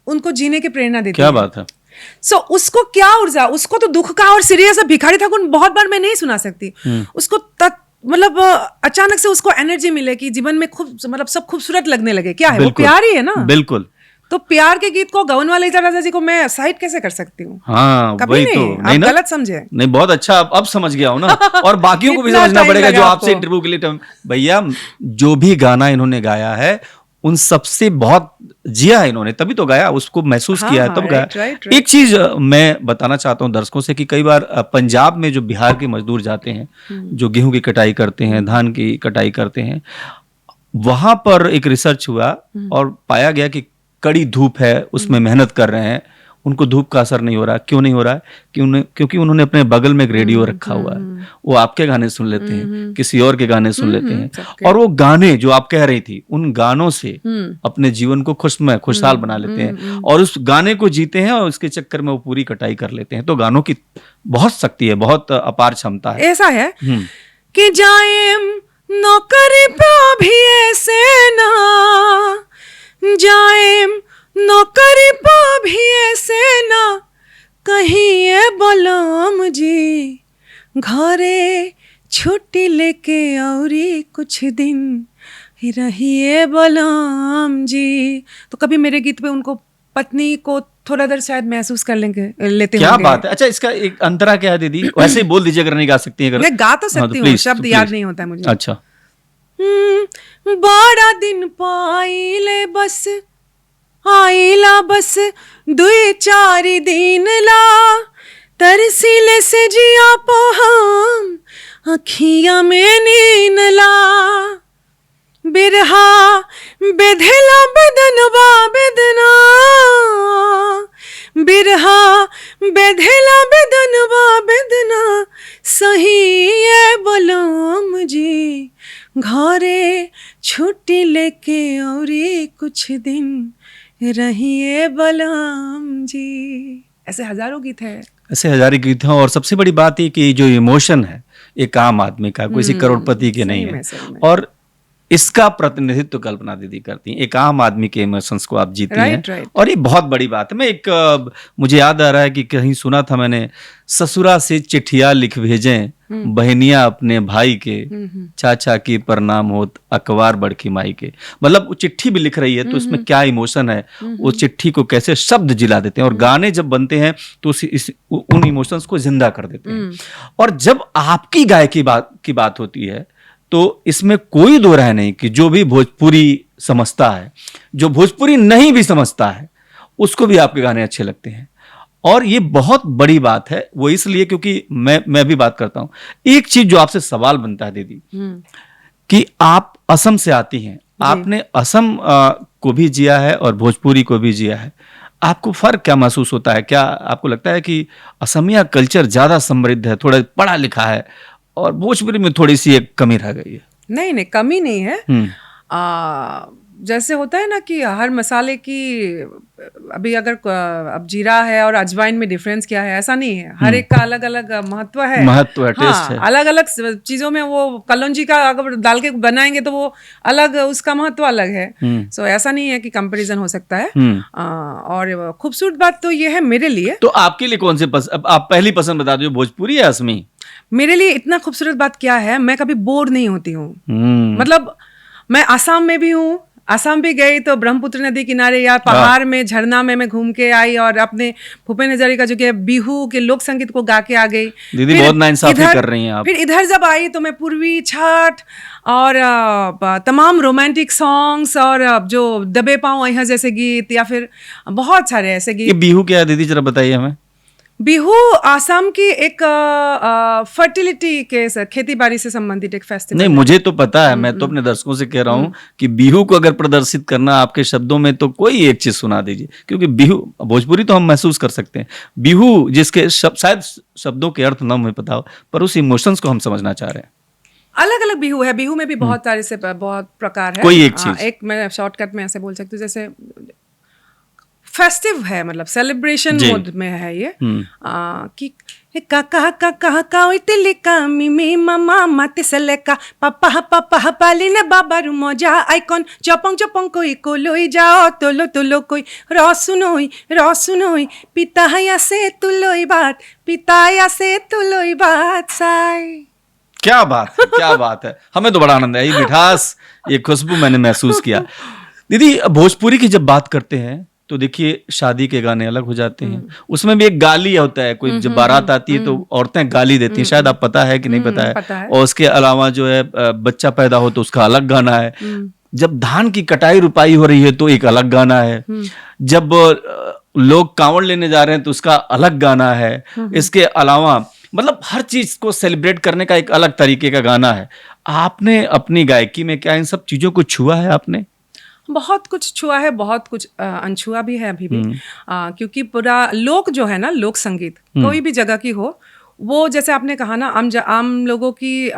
उनको जीने की प्रेरणा देती है। क्या बात है। उसको क्या ऊर्जा, उसको तो दुख का, और सीरियस भिखारी ठाकुर बहुत बार मैं नहीं सुना सकती उसको, मतलब अचानक से उसको एनर्जी मिले कि जीवन में खूब, मतलब सब खूबसूरत लगने लगे। क्या है वो? प्यार ही है ना। बिल्कुल। तो प्यार के गीत को गवन वाले राजा जी को मैं साइड कैसे कर सकती हूँ? हाँ, कभी वही नहीं, तो आप गलत समझे। नहीं, बहुत अच्छा, अब समझ गया हूँ ना। और बाकियों को भी समझना पड़ेगा जो आपसे इंटरव्यू के लिए। भैया, जो भी गाना इन्होंने गाया है, उन सबसे बहुत जिया है इन्होंने, तभी तो गाया, उसको महसूस किया है, तब गाया। एक चीज मैं बताना चाहता हूँ दर्शकों से कि कई बार पंजाब में जो बिहार के मजदूर जाते हैं, जो गेहूं की कटाई करते हैं, धान की कटाई करते हैं, वहां पर एक रिसर्च हुआ और पाया गया कि कड़ी धूप है, उसमें मेहनत कर रहे हैं, उनको धूप का असर नहीं हो रहा। क्यों नहीं हो रहा है? क्योंकि उन्होंने अपने बगल में एक रेडियो रखा हुआ है, वो आपके गाने सुन लेते हैं, किसी और के गाने सुन लेते हैं, और वो गाने जो आप कह रही थी, उन गानों से अपने जीवन को खुशहाल बना लेते हैं, और उस गाने को जीते हैं, और उसके चक्कर में वो पूरी कटाई कर लेते हैं। तो गानों की बहुत शक्ति है, बहुत अपार क्षमता है। ऐसा है कि जाएम नौकरी पे भी ऐसे ना, जाएम नौकरी पा भी ऐसे ना, कहिए बलराम जी घरे छुट्टी लेके औरी कुछ दिन रहिए बलराम जी। तो कभी मेरे गीत पे उनको पत्नी को थोड़ा देर शायद महसूस कर लेते क्या बात है। अच्छा, इसका एक अंतरा क्या है दीदी? वैसे ही बोल दीजिए अगर नहीं गा सकती है। मैं गा तो सकती हूँ, शब्द याद नहीं होता मुझे। अच्छा। बड़ा दिन पाइले बस, आइला बस 2-4 दिन ला, तरसीले से जिया पो हम अखिया में नीन ला, बिरहा बेधेला बदनवा बेदना, बिरहा बेधेला बदनवा बेदना, सही है बलराम जी घरे छुट्टी लेके औरी कुछ दिन रहिए बलराम जी, ऐसे हजारों गीत है। ऐसे हजारों गीत हैं। और सबसे बड़ी बात ये कि जो इमोशन है एक आम आदमी का, किसी करोड़पति के नहीं है। सही में। और इसका प्रतिनिधित्व कल्पना दीदी करती हैं, एक आम आदमी के इमोशंस को आप जीती हैं। राइट। और ये बहुत बड़ी बात है। मैं एक मुझे याद आ रहा है कि कहीं सुना था मैंने, ससुरा से चिट्ठिया लिख भेजें बहनिया अपने भाई के, चाचा की प्रणाम हो अखबार बड़की माई के। मतलब वो चिट्ठी भी लिख रही है तो उसमें क्या इमोशन है, वो चिट्ठी को कैसे शब्द जिला देते हैं। और गाने जब बनते हैं तो उन इमोशंस को जिंदा कर देते हैं। और जब आपकी गायकी की बात होती है तो इसमें कोई दो राय नहीं कि जो भी भोजपुरी समझता है, जो भोजपुरी नहीं भी समझता है, उसको भी आपके गाने अच्छे लगते हैं। और ये बहुत बड़ी बात है। वो इसलिए क्योंकि मैं भी बात करता हूं। एक चीज जो आपसे सवाल बनता है दीदी, कि आप असम से आती हैं, आपने असम को भी जिया है और भोजपुरी को भी जिया है। आपको फर्क क्या महसूस होता है? क्या आपको लगता है कि असमिया कल्चर ज्यादा समृद्ध है, थोड़ा पढ़ा लिखा है, और भोजपुरी में थोड़ी सी एक कमी रह गई है? नहीं, कमी नहीं है। जैसे होता है ना कि हर मसाले की, अभी अगर अब जीरा है और अजवाइन में डिफरेंस क्या है, ऐसा नहीं है। हर एक का अलग अलग महत्व है, टेस्ट है। अलग अलग चीजों में वो कलौंजी का अगर डाल के बनाएंगे तो वो अलग, उसका महत्व अलग है। सो ऐसा नहीं है कि कंपैरिजन हो सकता है। और खूबसूरत बात तो ये है मेरे लिए। तो आपके लिए कौन से आप पहली पसंद बता दो, भोजपुरी या असमी? मेरे लिए इतना खूबसूरत बात क्या है, मैं कभी बोर नहीं होती हूँ। मतलब मैं आसाम में भी हूँ, आसाम भी गई तो ब्रह्मपुत्र नदी किनारे या पहाड़ में, झरना में मैं घूम के आई और अपने भूपेन हजारिका जो कि बिहू के लोक संगीत को गा के आ गई। दीदी बहुत नाइंसाफी कर रही हैं आप। फिर इधर जब आई तो मैं पूर्वी छठ और तमाम रोमांटिक सॉन्ग्स और जो दबे पाऊं यहाँ जैसे गीत, या फिर बहुत सारे ऐसे गीत। ये बिहू क्या है दीदी, जरा बताइए हमें। बिहू आसाम की एक फर्टिलिटी के, खेती बाड़ी से संबंधित एक फेस्टिवल। नहीं, मुझे तो पता है, मैं तो अपने दर्शकों से कह रहा हूँ कि बिहू को अगर प्रदर्शित करना आपके शब्दों में तो कोई एक चीज सुना दीजिए। क्योंकि बिहू, भोजपुरी तो हम महसूस कर सकते हैं, बिहू जिसके शायद शब्दों के अर्थ ना हमें पता हो, पर उस इमोशंस को हम समझना चाह रहे हैं। अलग अलग बिहू है, बिहू में भी बहुत सारे से बहुत प्रकार है। कोई एक चीज, एक मैं शॉर्टकट में ऐसे बोल सकती हूँ, जैसे फेस्टिव है, मतलब सेलिब्रेशन मोड में है ये। कि काका काका काइतले का मिमी मामा माते सलेका पापा पापा पालिने बाबा रुमोजा आइकन चपंग चपंग कोई को लोई जाओ तोलो तोलो कोई रसुनोई पिताया से तुलोई बात, पिताया से तुलोई बात साई। क्या बात है, क्या बात है। हमें तो बड़ा आनंद है, ये मिठास, ये खुशबू मैंने महसूस किया। दीदी भोजपुरी की जब बात करते हैं तो देखिए शादी के गाने अलग हो जाते हैं, उसमें भी एक गाली होता है। कोई जब बारात आती है तो औरतें गाली देती हैं, शायद आप पता है कि नहीं पता है। और उसके अलावा जो है बच्चा पैदा हो तो उसका अलग गाना है। जब धान की कटाई रुपाई हो रही है तो एक अलग गाना है। जब लोग कांवड़ लेने जा रहे हैं तो उसका अलग गाना है। इसके अलावा मतलब हर चीज को सेलिब्रेट करने का एक अलग तरीके का गाना है। आपने अपनी गायकी में क्या इन सब चीजों को छुआ है? आपने बहुत कुछ छुआ है, बहुत कुछ अनछुआ भी है अभी भी। क्योंकि पूरा लोक जो है ना, लोक संगीत कोई भी जगह की हो, वो जैसे आपने कहा ना, आम लोगों की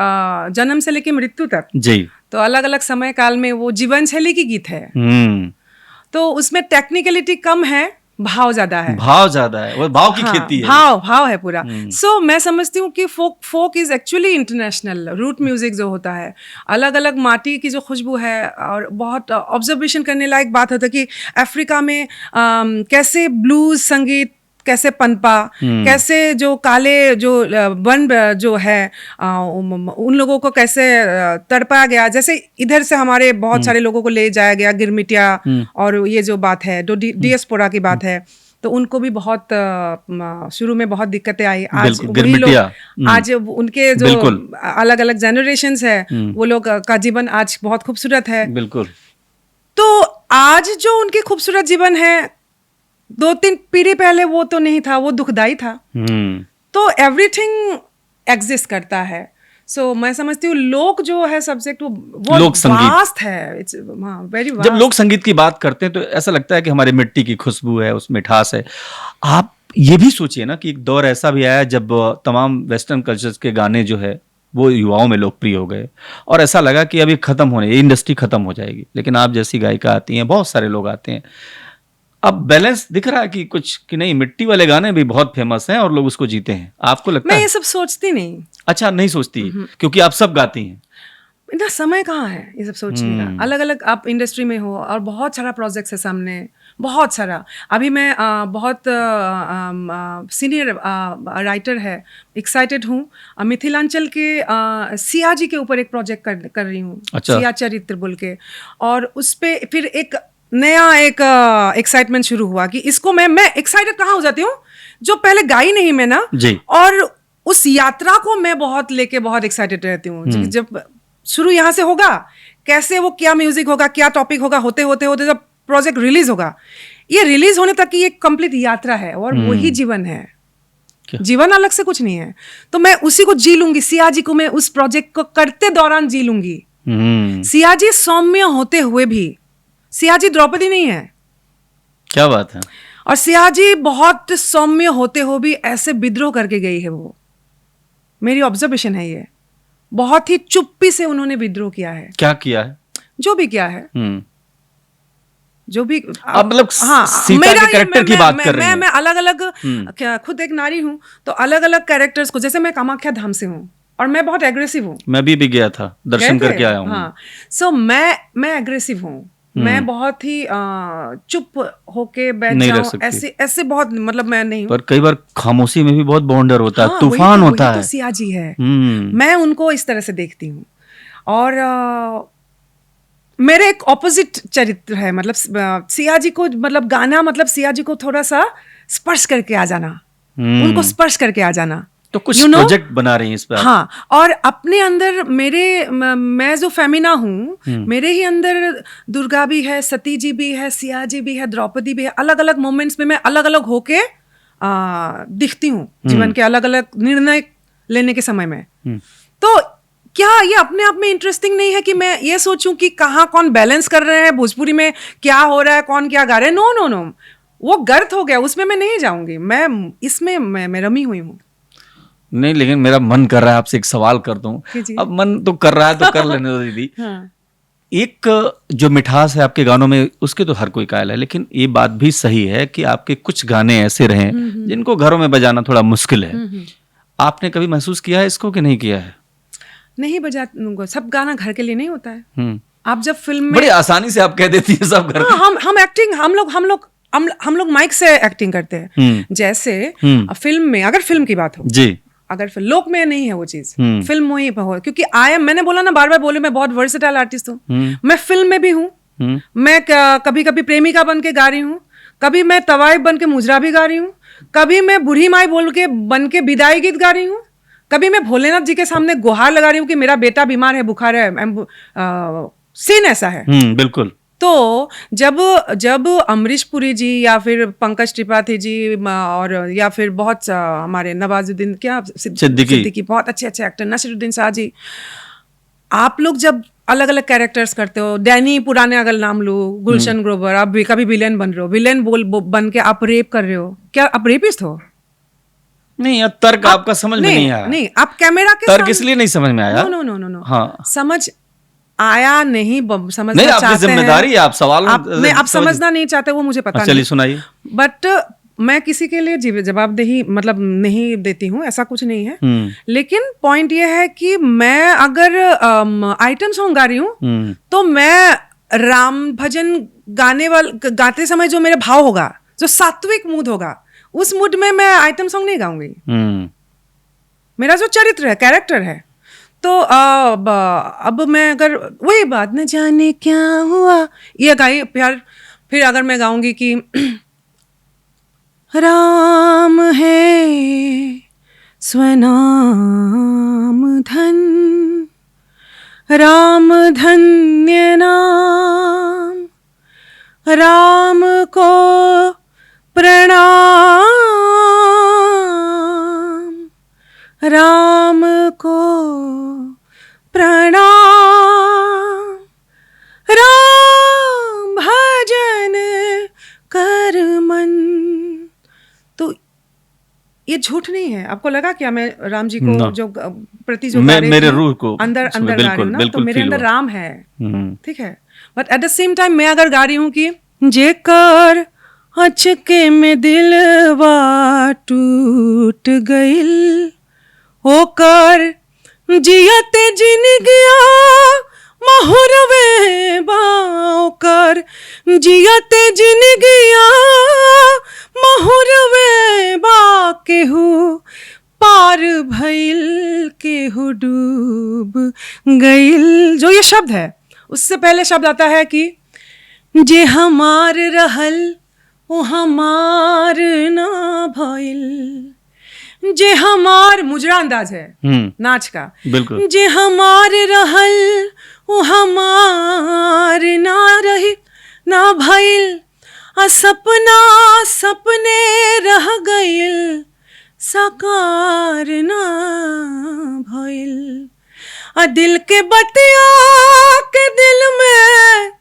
जन्म से लेकर मृत्यु तक जी, तो अलग अलग समय काल में वो जीवन शैली की गीत है। तो उसमें टेक्निकलिटी कम है, भाव ज्यादा है। भाव ज्यादा है, वो भाव की खेती है। भाव है पूरा। सो मैं समझती हूँ कि folk is actually international. Root music जो होता है, अलग अलग माटी की जो खुशबू है, और बहुत ऑब्जर्वेशन करने लायक बात होता है कि अफ्रीका में कैसे ब्लूज संगीत कैसे पनपा, कैसे जो काले जो वन जो है उन लोगों को कैसे तड़पाया गया। जैसे इधर से हमारे बहुत सारे लोगों को ले जाया गया गिरमिटिया, और ये जो बात है डियास्पोरा की बात है, तो उनको भी बहुत शुरू में बहुत दिक्कतें आई। आज वही लोग, आज उनके जो अलग अलग जनरेशंस है, वो लोग का जीवन आज बहुत खूबसूरत है। बिल्कुल। तो आज जो उनकी खूबसूरत जीवन है, 2-3 पीढ़ी पहले वो तो नहीं था, वो दुखदाई था। तो एवरीथिंग एग्जिस्ट करता है। सो मैं समझती हूँ लोक जो है सब्जेक्ट, वो लोक संगीत वास्ट है। It's very vast. जब लोक संगीत की बात करते हैं तो ऐसा लगता है कि हमारे मिट्टी की खुशबू है, उस मिठास है। आप ये भी सोचिए ना कि एक दौर ऐसा भी आया जब तमाम वेस्टर्न कल्चर्स के गाने जो है वो युवाओं में लोकप्रिय हो गए, और ऐसा लगा कि अभी खत्म होने, ये इंडस्ट्री खत्म हो जाएगी। लेकिन आप जैसी गायिका आती हैं, बहुत सारे लोग आते हैं, अब बैलेंस दिख रहा है कि कुछ कि नहीं, मिट्टी वाले गाने भी बहुत फेमस हैं और लोग उसको जीते हैं, आपको लगता मैं है? ये सब सोचती नहीं। अच्छा, नहीं सोचती क्योंकि आप सब गाती हैं। इतना समय कहाँ है ये सब सोचने का। अलग अलग आप इंडस्ट्री में हो और बहुत सारा प्रोजेक्ट्स है सामने, बहुत सारा। अभी मैं बहुत सीनियर राइटर है, एक्साइटेड हूँ। मिथिलांचल के सिया जी के ऊपर एक प्रोजेक्ट कर रही हूँ। अच्छा। सिया चरित्र बोल के, और उस पे फिर एक नया एक एक्साइटमेंट शुरू हुआ कि इसको मैं एक्साइटेड कहाँ हो जाती हूँ, जो पहले गाई नहीं मैं ना जी। और उस यात्रा को मैं बहुत लेके बहुत एक्साइटेड रहती हूँ। जब शुरू यहाँ से होगा, कैसे वो क्या म्यूजिक होगा, क्या टॉपिक होगा, होते होते होते जब प्रोजेक्ट रिलीज होगा, ये रिलीज होने तक की एक कंप्लीट यात्रा है और वही जीवन है। जीवन अलग से कुछ नहीं है। तो मैं उसी को जी लूंगी, सिया जी को मैं उस प्रोजेक्ट को करते दौरान जी लूंगी। सिया जी सौम्य होते हुए भी, सिया जी द्रौपदी नहीं है। क्या बात है। और सिया जी बहुत सौम्य होते हुए भी ऐसे विद्रोह करके गई है। वो मेरी ऑब्जर्वेशन है, ये बहुत ही चुप्पी से उन्होंने विद्रोह किया है। क्या किया है? जो भी किया है, जो भी अब मतलब सीता के कैरेक्टर की बात कर रही हैं। मैं अलग अलग, खुद एक नारी हूं, तो अलग अलग कैरेक्टर्स को, जैसे मैं कामाख्या धाम से हूं और मैं बहुत एग्रेसिव हूं। मैं भी गया था, दर्शन करके आया हूं। हाँ, सो मैं एग्रेसिव हूं। मैं बहुत ही चुप होके बैठ जाऊं, ऐसे बहुत, मतलब मैं नहीं। पर कई बार खामोशी में भी बहुत बॉन्डर होता है, तूफान होता है। तो सिया जी है। मैं उनको इस तरह से देखती हूँ। और मेरे एक ऑपोजिट चरित्र है, मतलब सिया जी को, मतलब गाना, मतलब सिया जी को थोड़ा सा स्पर्श करके आ जाना, उनको स्पर्श करके आ जाना। तो कुछ प्रोजेक्ट बना रही हैं इस पे? हाँ, और अपने अंदर मैं जो फेमिना हूँ, मेरे ही अंदर दुर्गा भी है, सती जी भी है, सिया जी भी है, द्रौपदी भी है। अलग अलग मोमेंट्स में मैं अलग अलग होके दिखती हूँ जीवन के अलग अलग निर्णय लेने के समय में। तो क्या ये अपने आप में इंटरेस्टिंग नहीं है कि मैं ये सोचूं कि कहाँ कौन बैलेंस कर रहे हैं, भोजपुरी में क्या हो रहा है, कौन क्या गा रहे हैं? नो नो नो, वो गर्त हो गया, उसमें मैं नहीं जाऊंगी। मैं इसमें मैं रमी हुई हूँ। नहीं, लेकिन मेरा मन कर रहा है आपसे एक सवाल कर दूं। अब मन तो कर रहा है तो कर लेने दो दीदी। हाँ। एक जो मिठास है आपके गानों में, उसके तो हर कोई कायल है, लेकिन ये बात भी सही है कि आपके कुछ गाने ऐसे रहे जिनको घरों में बजाना थोड़ा मुश्किल है। आपने कभी महसूस किया है इसको कि नहीं किया है? नहीं बजा, सब गाना घर के लिए नहीं होता है। आप जब फिल्म में, बड़ी आसानी से आप कह देती है सब घर। हम एक्टिंग, हम लोग माइक से एक्टिंग करते हैं। जैसे फिल्म में, अगर फिल्म की बात हो जी, अगर लोक में नहीं है वो चीज, फिल्म में ही हो, क्योंकि मैंने बोला ना, बार बार बोले, मैं बहुत वर्सेटाइल आर्टिस्ट हूँ। मैं फिल्म में भी हूँ, मैं कभी कभी प्रेमिका बन के गा रही हूँ, कभी मैं तवाइफ बन के मुजरा भी गा रही हूँ, कभी मैं बूढ़ी माई बोल के बन के विदाई गीत गा रही हूँ, कभी मैं भोलेनाथ जी के सामने गुहार लगा रही हूँ कि मेरा बेटा बीमार है, बुखार है। सीन ऐसा है। बिल्कुल। तो जब अमरीश पुरी जी या फिर पंकज त्रिपाठी जी और या फिर बहुत हमारे नवाजुद्दीन क्या सिद्दीकी, बहुत अच्छे एक्टर, नसीरुद्दीन शाह जी, आप लोग जब अलग अलग कैरेक्टर्स करते हो, डैनी पुराने अगर नाम लो, गुलशन ग्रोवर, आप भी कभी विलेन बन रहे हो, विलेन बन के आप रेप कर रहे हो, क्या आप रेपिस्ट हो? नहीं, तर्क आपका समझ में नहीं आया। नहीं, आप कैमरा के तर्क इसलिए नहीं समझ में आया। नो, हाँ, समझ आया नहीं, समझना नहीं, चाहते हैं। आपकी जिम्मेदारी है, आप सवाल आप समझना नहीं चाहते, वो मुझे पता नहीं। चलिए सुनाइए। बट मैं किसी के लिए जवाबदेही मतलब नहीं देती हूँ, ऐसा कुछ नहीं है। लेकिन पॉइंट ये है कि मैं अगर आइटम सॉन्ग गा रही हूँ तो मैं राम भजन गाते समय जो मेरे भाव होगा, जो सात्विक मूड होगा, उस मूड में मैं आइटम सॉन्ग नहीं गाऊंगी। मेरा जो चरित्र है, कैरेक्टर है, तो अब मैं अगर वही बात, न जाने क्या हुआ, ये गाई प्यार, फिर अगर मैं गाऊंगी कि राम है स्वनाम धन, राम धन्य नाम, राम को प्रणाम, राम को प्रणाम, राम भजन कर मन। तो ये झूठ नहीं है। आपको लगा क्या मैं राम जी को जो प्रति जो मेरे रूह को अंदर गा रही हूँ ना, तो मेरे अंदर राम है, ठीक है। But at the same time मैं अगर गा रही हूँ कि जेकर अचके में दिलवा टूट गइल ओकर जियते जिनगिया महुरवे बा ओकर जियते जिनगिया महुरवे बा केहू पार भइल केहू डूब गइल। जो ये शब्द है उससे पहले शब्द आता है कि जे हमार रहल वो हमार ना भइल। जे हमार मुजरा अंदाज है नाच का, बिल्कुल। जे हमार रहल वो हमार ना रही ना भइल आ सपना सपने रह गइल साकार ना भइल। आ दिल के बतिया के दिल में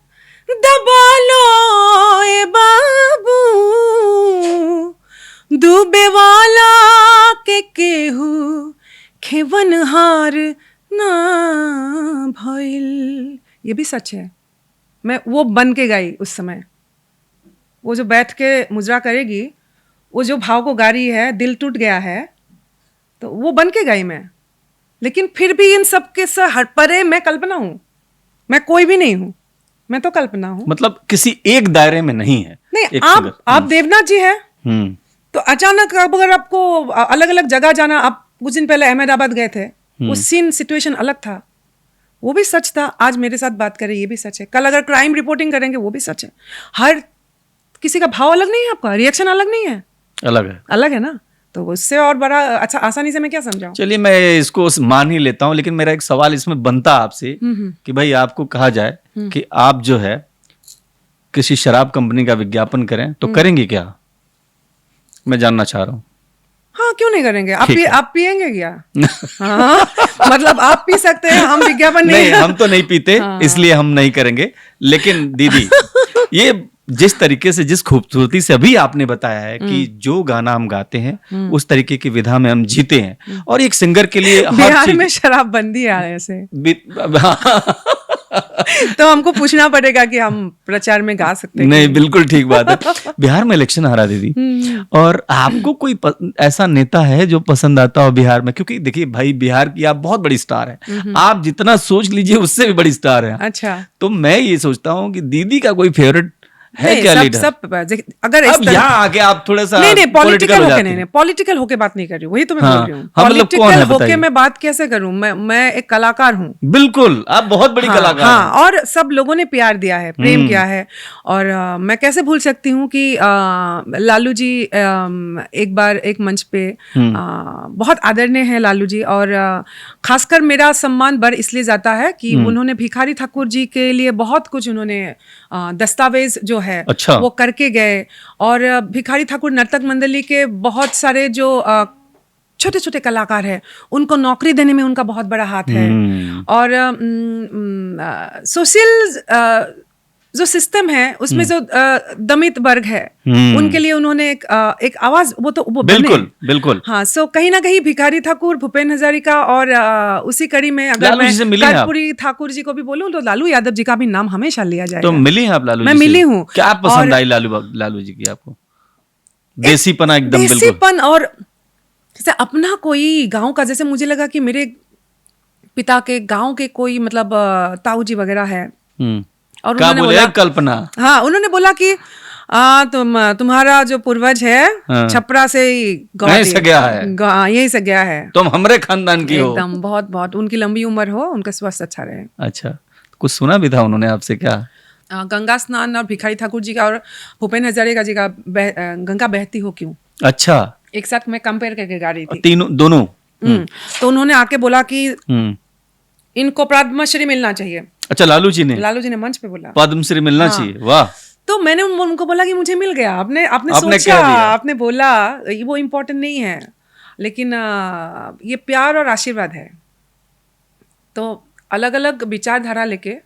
दबा लो ए बाबू डूबे वाला के केहू खेवन हार ना भइल। ये भी सच है। मैं वो बन के गाई उस समय, वो जो बैठ के मुजरा करेगी, वो जो भाव को गा रही है, दिल टूट गया है, तो वो बन के गाई मैं। लेकिन फिर भी इन सब के से हट परे मैं कल्पना हूँ, मैं कोई भी नहीं हूँ, मैं तो कल्पना हूँ। मतलब किसी एक दायरे में नहीं है। नहीं, आप देवनाथ जी है तो अचानक अब अगर आपको अलग अलग जगह जाना, आप कुछ दिन पहले अहमदाबाद गए थे, उस सीन सिचुएशन अलग था, वो भी सच था। आज मेरे साथ बात करें ये भी सच है, कल अगर क्राइम रिपोर्टिंग करेंगे वो भी सच है। हर किसी का भाव अलग नहीं है, आपका रिएक्शन अलग नहीं है, अलग है ना। तो उससे और बड़ा अच्छा आसानी से मैं क्या समझाऊं। चलिए मैं इसको मान ही लेता हूं, लेकिन मेरा एक सवाल इसमें बनता आपसे कि भाई आपको कहा जाए कि आप जो है किसी शराब कंपनी का विज्ञापन करें तो करेंगे क्या, मैं जानना चाह रहा हूँ। हाँ, क्यों नहीं करेंगे। आप पिएंगे क्या? हाँ, मतलब आप पी सकते हैं, हम विज्ञापन नहीं, हम तो नहीं पीते, इसलिए हम नहीं करेंगे। लेकिन दीदी ये जिस तरीके से, जिस खूबसूरती से अभी आपने बताया है कि जो गाना हम गाते हैं उस तरीके की विधा में हम जीते हैं, और एक सिंगर के लिए बिहार में शराब बंदी है ऐसे तो हमको पूछना पड़ेगा कि हम प्रचार में गा सकते हैं। नहीं, बिल्कुल ठीक बात है। बिहार में इलेक्शन आ रहा दीदी, और आपको कोई ऐसा नेता है जो पसंद आता हो बिहार में? क्योंकि देखिए भाई, बिहार की आप बहुत बड़ी स्टार है, आप जितना सोच लीजिए उससे भी बड़ी स्टार है। अच्छा, तो मैं ये सोचता हूँ कि दीदी का कोई फेवरेट है क्या लीडर? अगर अब यहाँ आके आप थोड़ा सा नहीं पॉलिटिकल होके नहीं, पॉलिटिकल होके बात नहीं कर रही हूँ, वही तो मैं बोल रही हूँ। पॉलिटिकल होके मैं बात कैसे करूँ? मैं एक कलाकार हूँ। बिल्कुल, आप बहुत बड़ी कलाकार हैं। हाँ, और सब लोगों ने प्यार दिया है, प्रेम किया है, और मैं कैसे भूल सकती हूँ कि लालू जी एक बार एक मंच पे, बहुत आदरणीय है लालू जी, और खासकर मेरा सम्मान बढ़ इसलिए जाता है कि उन्होंने भिखारी ठाकुर जी के लिए बहुत कुछ उन्होंने दस्तावेज जो है अच्छा, वो करके गए, और भिखारी ठाकुर नर्तक मंडली के बहुत सारे जो छोटे छोटे कलाकार हैं उनको नौकरी देने में उनका बहुत बड़ा हाथ है। और सोशल जो सिस्टम है उसमें जो दमित वर्ग है उनके लिए उन्होंने एक आवाज, वो बिल्कुल। हाँ, सो कहीं ना कहीं भिखारी ठाकुर, भूपेन हजारिका, और उसी कड़ी में अगर मैं कर्पूरी ठाकुर जी को भी बोलूं तो लालू यादव जी का भी नाम हमेशा लिया जाएगा। तो मिली हैं आप लालू जी? मैं मिली हूँ। क्या पसंद आई लालू जी की आपको? देसीपना, एकदम बिल्कुल देसीपन, और जैसे अपना कोई गांव का, जैसे मुझे लगा कि मेरे पिता के गांव के कोई मतलब ताऊ जी वगैरह है, और उन्होंने बोला कल्पना, हाँ, उन्होंने बोला कि तुम्हारा जो पूर्वज है छपरा से यहीं से गया है, तुम हमरे खानदान की हो। एकदम बहुत बहुत उनकी लंबी उम्र हो, उनका स्वास्थ्य अच्छा रहे। अच्छा, कुछ सुना भी था उन्होंने आपसे क्या? गंगा स्नान और भिखारी ठाकुर जी का और भूपेन हजारिका जी का गंगा बहती हो क्यों, अच्छा, एक साथ मैं कंपेयर करके गा रही थी दोनों। तो उन्होंने आके बोला कि इनको पद्मश्री मिलना चाहिए। अच्छा, लालू जी ने मंच पे बोला पद्मश्री मिलना चाहिए। वाह। तो मैंने उनको बोला कि मुझे मिल गया। आपने सोचा, आपने बोला, वो इम्पोर्टेंट नहीं है, लेकिन ये प्यार और आशीर्वाद है। तो अलग अलग विचारधारा लेके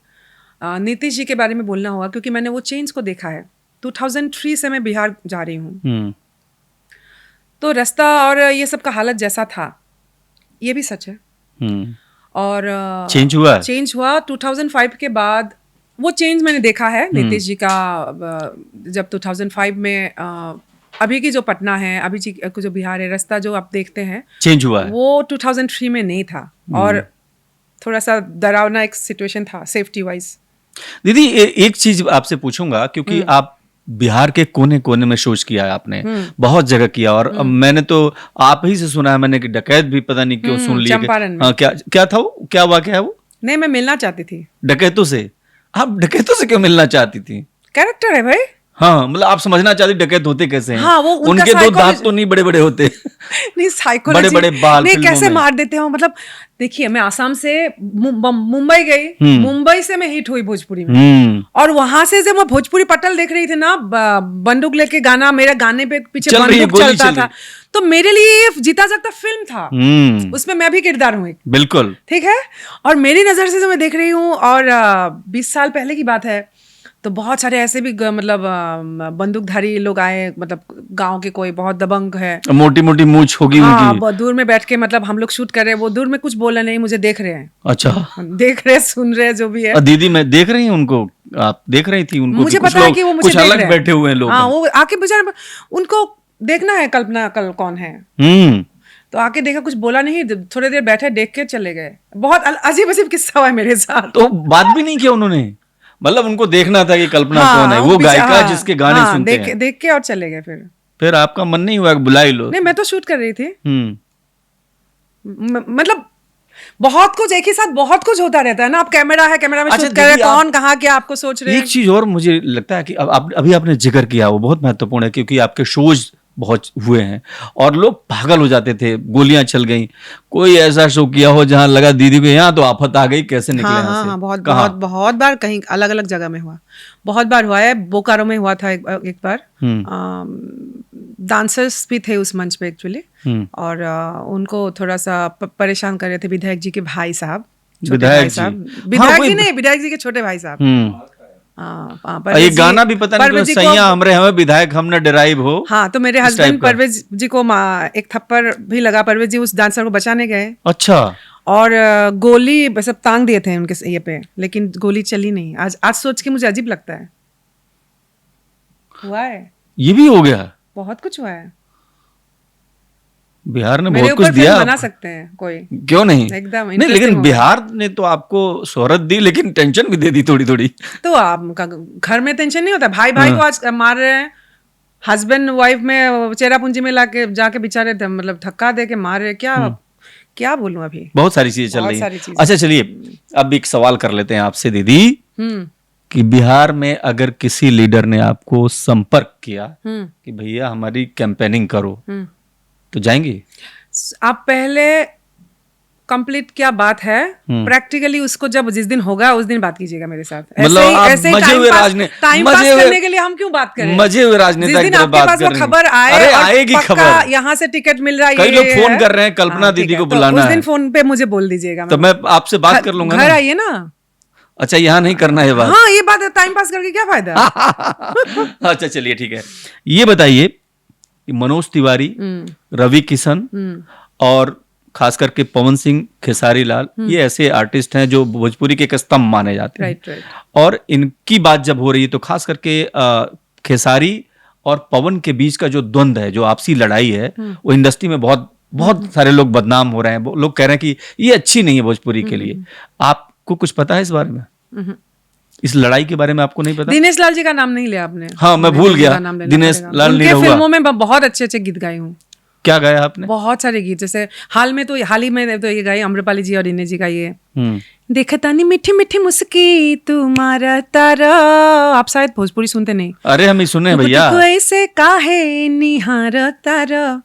नीतीश जी के बारे में बोलना होगा, क्योंकि मैंने वो चेंज को देखा है। 2003 से मैं बिहार जा रही हूँ, तो रास्ता और ये सब का हालत जैसा था, ये भी सच है। और चेंज हुआ 2005 के बाद वो चेंज मैंने देखा है नीतीश जी का। जब 2005 में अभी की जो पटना है, अभी जी जो बिहार है, रास्ता जो आप देखते हैं चेंज हुआ है। वो 2003 में नहीं था और थोड़ा सा डरावना एक सिचुएशन था सेफ्टी वाइज। दीदी एक चीज आपसे पूछूंगा, क्योंकि आप बिहार के कोने कोने में शोज किया है आपने, बहुत जगह किया, और अब मैंने तो आप ही से सुना है मैंने कि डकैत भी पता नहीं क्यों सुन लिया। चंपारण में। हाँ, क्या क्या था वो, क्या वाकया है वो? नहीं, मैं मिलना चाहती थी डकैतों से? आप डकैतों से क्यों मिलना चाहती थी? कैरेक्टर है भाई। हाँ, मतलब आप समझना चाहती डकैत होते कैसे हैं? हाँ, वो उनका उनके दो दांत psychology- तो नहीं बड़े बड़े होते। नहीं, साइकोलॉजी बड़े-बड़े बाल नहीं, फिल्मों कैसे में। मार देते हो। मतलब देखिए, मैं आसाम से मुंबई गई, मुंबई से मैं हिट हुई भोजपुरी में, और वहां से जब मैं भोजपुरी पटल देख रही थी ना, बंदूक लेके गाना, मेरा गाने पे पीछे चल रही है, बंदूक गोली चलता चल था, रही। तो मेरे लिए ये जीता जागता फिल्म था। उसमें मैं भी किरदार हूँ एक। बिल्कुल। ठीक है, और मेरी नजर से जो मैं देख रही हूँ, और 20 साल पहले की बात है, तो बहुत सारे ऐसे भी मतलब बंदूकधारी लोग आए, मतलब गांव के कोई बहुत दबंग है, मोटी मोटी मूंछ होगी उनकी। हाँ, बहुत दूर में बैठ के, मतलब हम लोग शूट कर रहे हैं, वो दूर में कुछ बोला नहीं, मुझे देख रहे हैं। अच्छा, देख रहे, सुन रहे, जो भी है। और दीदी मैं देख रही हूँ उनको, आप देख रही थी उनको? मुझे कुछ पता है लोग कि वो मुझे कुछ देख अलग रहे हैं। बैठे हुए हैं लोग। हाँ, वो आके बेचारे, उनको देखना है कल्पना कल कौन है, तो आके देखा, कुछ बोला नहीं, थोड़ी देर बैठे, देख के चले गए। बहुत अजीब अजीब किस्सा हुआ है मेरे साथ। तो बात भी नहीं किया उन्होंने? मतलब उनको देखना था कि कल्पना हाँ, कौन है, वो गायिका हाँ, जिसके गाने हाँ, सुनते हैं। देख के और चले गए। फिर आपका मन नहीं हुआ कि बुलाई लो? नहीं, मैं तो शूट कर रही थी। मतलब बहुत कुछ एक ही साथ, बहुत कुछ होता रहता है ना। आप कैमरा है, कैमरा में शूट कर रहे हैं, कौन कहाँ क्या आपको सोच रहे हैं। एक चीज और मुझे लगता है कि अभी आपने जिक्र किया, वो बहुत महत्वपूर्ण है, क्योंकि आपके शोज बहुत हुए हैं और लोग पागल हो जाते थे, गोलियां चल गई। कोई ऐसा शो किया हो जहां लगा दीदी को यहाँ तो आफत आ गई, कैसे निकले हाँ, यहाँ हाँ, से? हाँ, बहुत बार कहीं अलग अलग जगह में हुआ, बहुत बार हुआ है। बोकारो में हुआ था एक बार। डांसर्स भी थे उस मंच पे एक्चुअली, और उनको थोड़ा सा परेशान कर रहे थे विधायक जी के भाई साहब, छोटे भाई साहब। विधायक जी नहीं, विधायक जी के छोटे भाई साहब। ये गाना भी पता नहीं क्यों, सैया हमरे हमें विधायक हम न डराइब हो। हाँ, तो मेरे हस्बैंड परवेज जी को एक थप्पड़ भी लगा, परवेज जी उस डांसर को बचाने गए। अच्छा। और गोली सब टांग दिए थे उनके ये पे, लेकिन गोली चली नहीं। आज सोच के मुझे अजीब लगता है। हुआ है, ये भी हो गया, बहुत कुछ हुआ है। बिहार ने मेरे बहुत कुछ ऊपर दिया। बना सकते हैं कोई, क्यों नहीं? एकदम नहीं, लेकिन बिहार ने तो आपको शोहरत दी, लेकिन टेंशन भी दे दी थोड़ी थोड़ी। तो आपका घर में टेंशन नहीं होता? भाई भाई को आज मार रहे हैं, हस्बैंड वाइफ में चेरापूंजी में लाके जाके बेचारे मतलब धक्का दे के मार रहे। क्या बोलूं, अभी बहुत सारी चीजें चल रही हैं। अच्छा, चलिए अब एक सवाल कर लेते हैं आपसे दीदी, कि बिहार में अगर किसी लीडर ने आपको संपर्क किया कि भैया हमारी कैंपेनिंग करो, तो जाएंगे आप? पहले कंप्लीट क्या बात है, प्रैक्टिकली उसको जब जिस दिन होगा उस दिन बात कीजिएगा मेरे साथ। ऐसे टाइम पास करने के लिए हम क्यों बात करें? मजे हुए राजनेता की तरह बात कर रहे हैं। खबर आए, अरे आएगी खबर, यहाँ से टिकट मिल रहा है, कई लोग फोन कर रहे हैं, कल्पना दीदी को बुलाना है, उस दिन फोन पे मुझे बोल दीजिएगा, तो मैं आपसे बात कर लूंगा। घर आइए ना। अच्छा, यहाँ नहीं करना है बात? हाँ, ये बात है, टाइम पास करके क्या फायदा। अच्छा, चलिए ठीक है। ये बताइए कि मनोज तिवारी, रवि किशन और खास करके पवन सिंह, खेसारी लाल, ये ऐसे आर्टिस्ट हैं जो भोजपुरी के एक स्तंभ माने जाते हैं। राइट। और इनकी बात जब हो रही है तो खास करके खेसारी और पवन के बीच का जो द्वंद्व है, जो आपसी लड़ाई है, वो इंडस्ट्री में बहुत सारे लोग बदनाम हो रहे हैं। लोग कह रहे हैं कि ये अच्छी नहीं है भोजपुरी के लिए। आपको कुछ पता है इस बारे में? इस लड़ाई के बारे में आपको नहीं पता? दिनेश लाल जी का नाम नहीं लिया आपने? हाँ, मैं भूल गया, दिनेश लाल नहीं हुआ। फिल्मों में बहुत अच्छे गीत गाई हूँ। क्या गाया आपने? बहुत सारे गीत, जैसे हाल ही में तो ये गाई अम्रपाली जी और दिनेश जी का ये देखता नहीं मीठी मीठी मुस्की तुम्हारा तारा। आप शायद भोजपुरी सुनते नहीं। अरे हम ही सुने भैया। ऐसे काहे निहार तारा,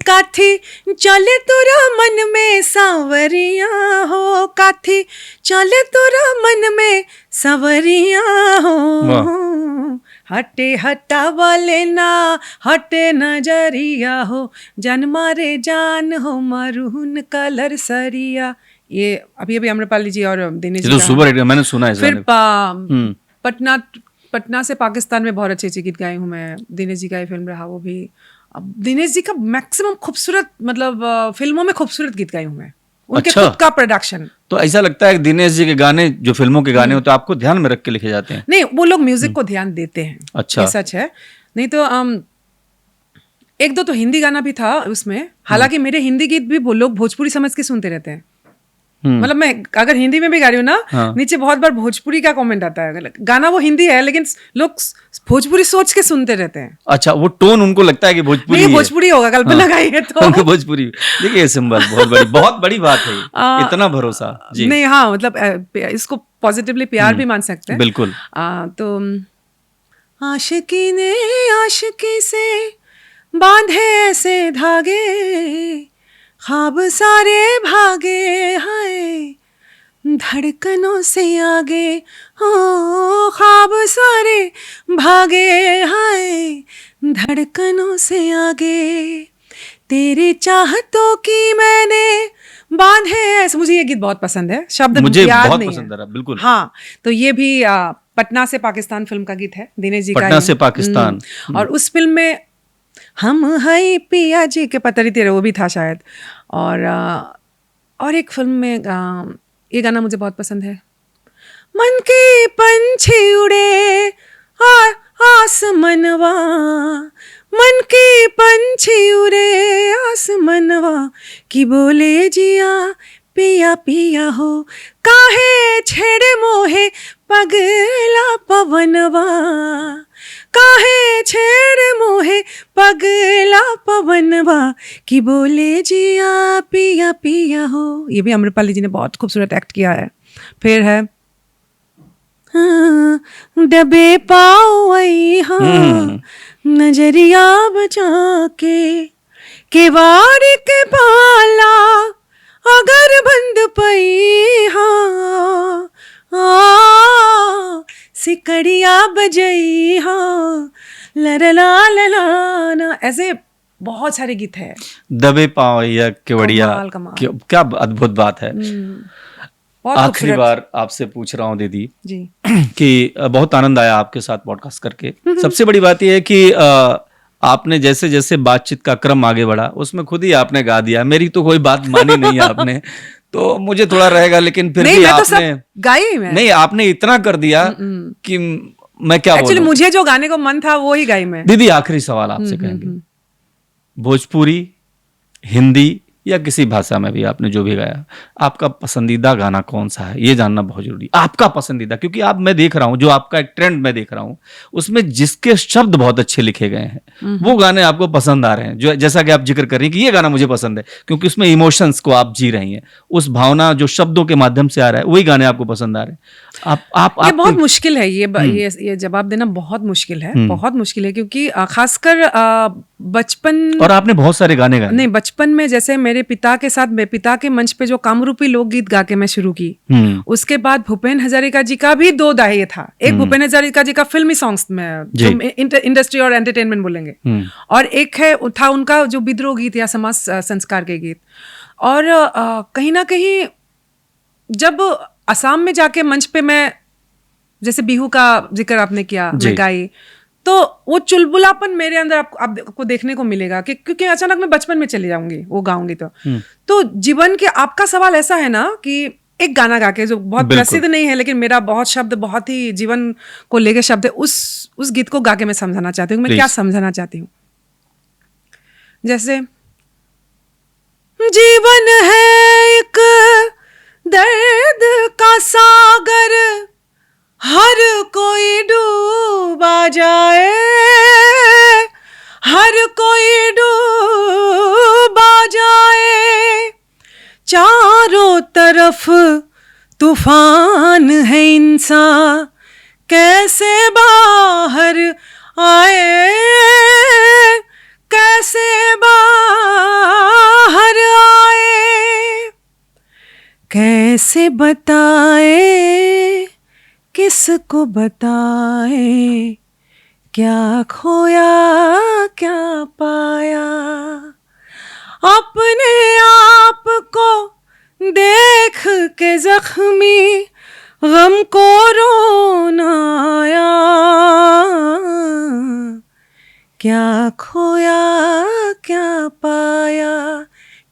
काथी चले तोरा मन में सांवरिया हो, काथी चले तोरा मन में सांवरिया हो, हटे हटा वाले ना हटे नजरिया हो, जन मारे जान हो मरून कलर सरिया। ये अभी अम्रपाली जी और दिनेश जी तो सुपर हिट, मैंने सुना है। फिर पटना से पाकिस्तान में बहुत अच्छे गीत गाई हूँ मैं। दिनेश जी का फिल्म रहा वो भी। अब दिनेश जी का मैक्सिमम खूबसूरत, मतलब फिल्मों में खूबसूरत गीत गाई हूँ मैं। उनके अच्छा। खुद का प्रोडक्शन। तो ऐसा लगता है कि दिनेश जी के गाने जो फिल्मों के गाने होते हैं आपको ध्यान में रख के लिखे जाते हैं? नहीं, वो लोग म्यूजिक को ध्यान देते हैं। अच्छा। ये सच है। नहीं तो एक दो तो हिंदी गाना भी था उसमें, हालांकि मेरे हिंदी गीत भी वो लोग भोजपुरी समझ के सुनते रहते हैं। मतलब मैं अगर हिंदी में भी गा रही हूँ ना, हाँ। नीचे बहुत बार भोजपुरी का कमेंट आता है। गाना वो हिंदी है लेकिन लोग भोजपुरी सोच के सुनते रहते हैं। अच्छा, वो टोन उनको लगता है कि भोजपुरी नहीं, है। भोजपुरी होगा, कल्पना गाई है तो उनको भोजपुरी। देखिए ये सिंबल बहुत बड़ी बात है ये। इतना भरोसा जी। नहीं, हाँ, मतलब इसको पॉजिटिवली प्यार भी मान सकते हैं। बिल्कुल। तो आशिकी ने आशिकी से बांधे ऐसे धागे, ख्वाब सारे भागे हाय धड़कनों से आगे, हो ख्वाब सारे भागे हाय धड़कनों से आगे, तेरी चाहतों की मैंने बांधे ऐसे। मुझे ये गीत बहुत पसंद है, शब्द मुझे याद बहुत नहीं पसंद है। है, बिल्कुल। हाँ, तो ये भी पटना से पाकिस्तान फिल्म का गीत है, दिनेश जी का पटना ही से है। पाकिस्तान। और उस फिल्म में हम हई पिया जी के पतरी तेरे, वो भी था शायद। और एक फिल्म में ये गाना मुझे बहुत पसंद है, मन के पंछी उड़े आसमनवा, मन के पंछी उड़े आसमनवा, की बोले जिया पिया पिया हो, काहे छेड़े मोहे पगला पवनवा, काहे छेड़ मोहे पगला पवनवा, की बोले जिया पिया पिया हो। ये भी अमृतपाली जी ने बहुत खूबसूरत एक्ट किया है। फिर है डबे पाओ आई हाँ नजरिया बचा के वार के पाला अगर बंद पई हाँ सिकड़िया बजई हाँ लरला ललाना, ऐसे बहुत सारे गीत हैं। दबे पाँव या केवड़िया, कमाल। क्या अद्भुत बात है। बहुत आखिरी खूबसूरत। बार आपसे पूछ रहा हूँ दीदी जी कि बहुत आनंद आया आपके साथ पॉडकास्ट करके। सबसे बड़ी बात यह है कि आपने जैसे जैसे बातचीत का क्रम आगे बढ़ा उसमें खुद ही आपने गा दिया, मेरी तो कोई बात मानी नहीं आपने, तो मुझे थोड़ा रहेगा, लेकिन फिर भी आपने गाई मैं। नहीं, आपने इतना कर दिया कि मैं क्या बोलूं। एक्चुअली मुझे जो गाने को मन था वो ही गाई मैं। दीदी आखिरी सवाल आपसे कहेंगे, भोजपुरी, हिंदी या किसी भाषा में भी आपने जो भी गाया, आपका पसंदीदा गाना कौन सा है, ये जानना बहुत जरूरी। आपका पसंदीदा, क्योंकि आप, मैं देख रहा हूं जो आपका एक ट्रेंड मैं देख रहा हूं, उसमें जिसके शब्द बहुत अच्छे लिखे गए हैं वो गाने आपको पसंद आ रहे हैं। जो जैसा कि आप जिक्र कर रही हैं कि ये गाना मुझे पसंद है क्योंकि उसमें इमोशंस को आप जी रही हैं, उस भावना जो शब्दों के माध्यम से आ रहा है वही गाने आपको पसंद आ रहे हैं। ये बहुत मुश्किल है, ये जवाब देना बहुत मुश्किल है, बहुत मुश्किल है, क्योंकि खासकर बचपन, और आपने बहुत सारे गाने गाए। नहीं, बचपन में जैसे मेरे पिता के साथ, पिता के मंच पे जो कामरूपी लोकगीत गा के मैं शुरू की, उसके बाद भूपेन हजारिका जी का भी 2 दायरे था। एक भूपेन हजारिका जी का फिल्मी सॉन्ग्स में इंडस्ट्री और एंटरटेनमेंट बोलेंगे, और एक है था उनका जो विद्रोह गीत या समाज संस्कार के गीत। और कहीं ना कहीं जब असम में जाके मंच पे मैं, जैसे बिहू का जिक्र आपने किया, मैं गाई, तो वो चुलबुलापन मेरे अंदर आपको देखने को मिलेगा कि क्योंकि अचानक मैं बचपन में चली जाऊंगी वो गाऊंगी तो जीवन के, आपका सवाल ऐसा है ना कि एक गाना गा के जो बहुत प्रसिद्ध नहीं है लेकिन मेरा बहुत शब्द, बहुत ही जीवन को लेके शब्द है, उस गीत को गा के मैं समझाना चाहती हूँ। मैं क्या समझाना चाहती हूँ, जैसे जीवन है एक दर्द का सागर, हर कोई डूबा जाए, हर कोई डूबा जाए, चारों तरफ तूफान है, इंसान कैसे बाहर आए, कैसे बाहर आए, कैसे बताए, किसको बताए, क्या खोया क्या पाया, अपने आप को देख के जख्मी गम को रोना आया, क्या खोया क्या पाया।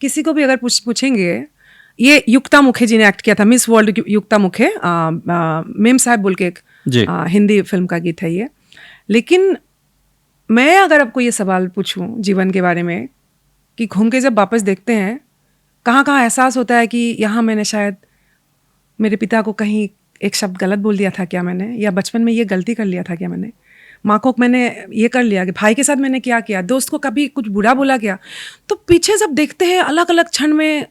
किसी को भी अगर पूछेंगे ये युक्ता मुखे जी ने एक्ट किया था, मिस वर्ल्ड युक्ता मुखे, मेम साहब बोल के एक हिंदी फिल्म का गीत है ये। लेकिन मैं अगर आपको ये सवाल पूछूं जीवन के बारे में कि घूम के जब वापस देखते हैं, कहाँ कहाँ एहसास होता है कि यहाँ मैंने शायद मेरे पिता को कहीं एक शब्द गलत बोल दिया था क्या मैंने, या बचपन में ये गलती कर लिया था क्या मैंने, माँ को मैंने ये कर लिया, कि भाई के साथ मैंने क्या किया, दोस्त को कभी कुछ बुरा बोला क्या। तो पीछे जब देखते हैं अलग अलग क्षण में,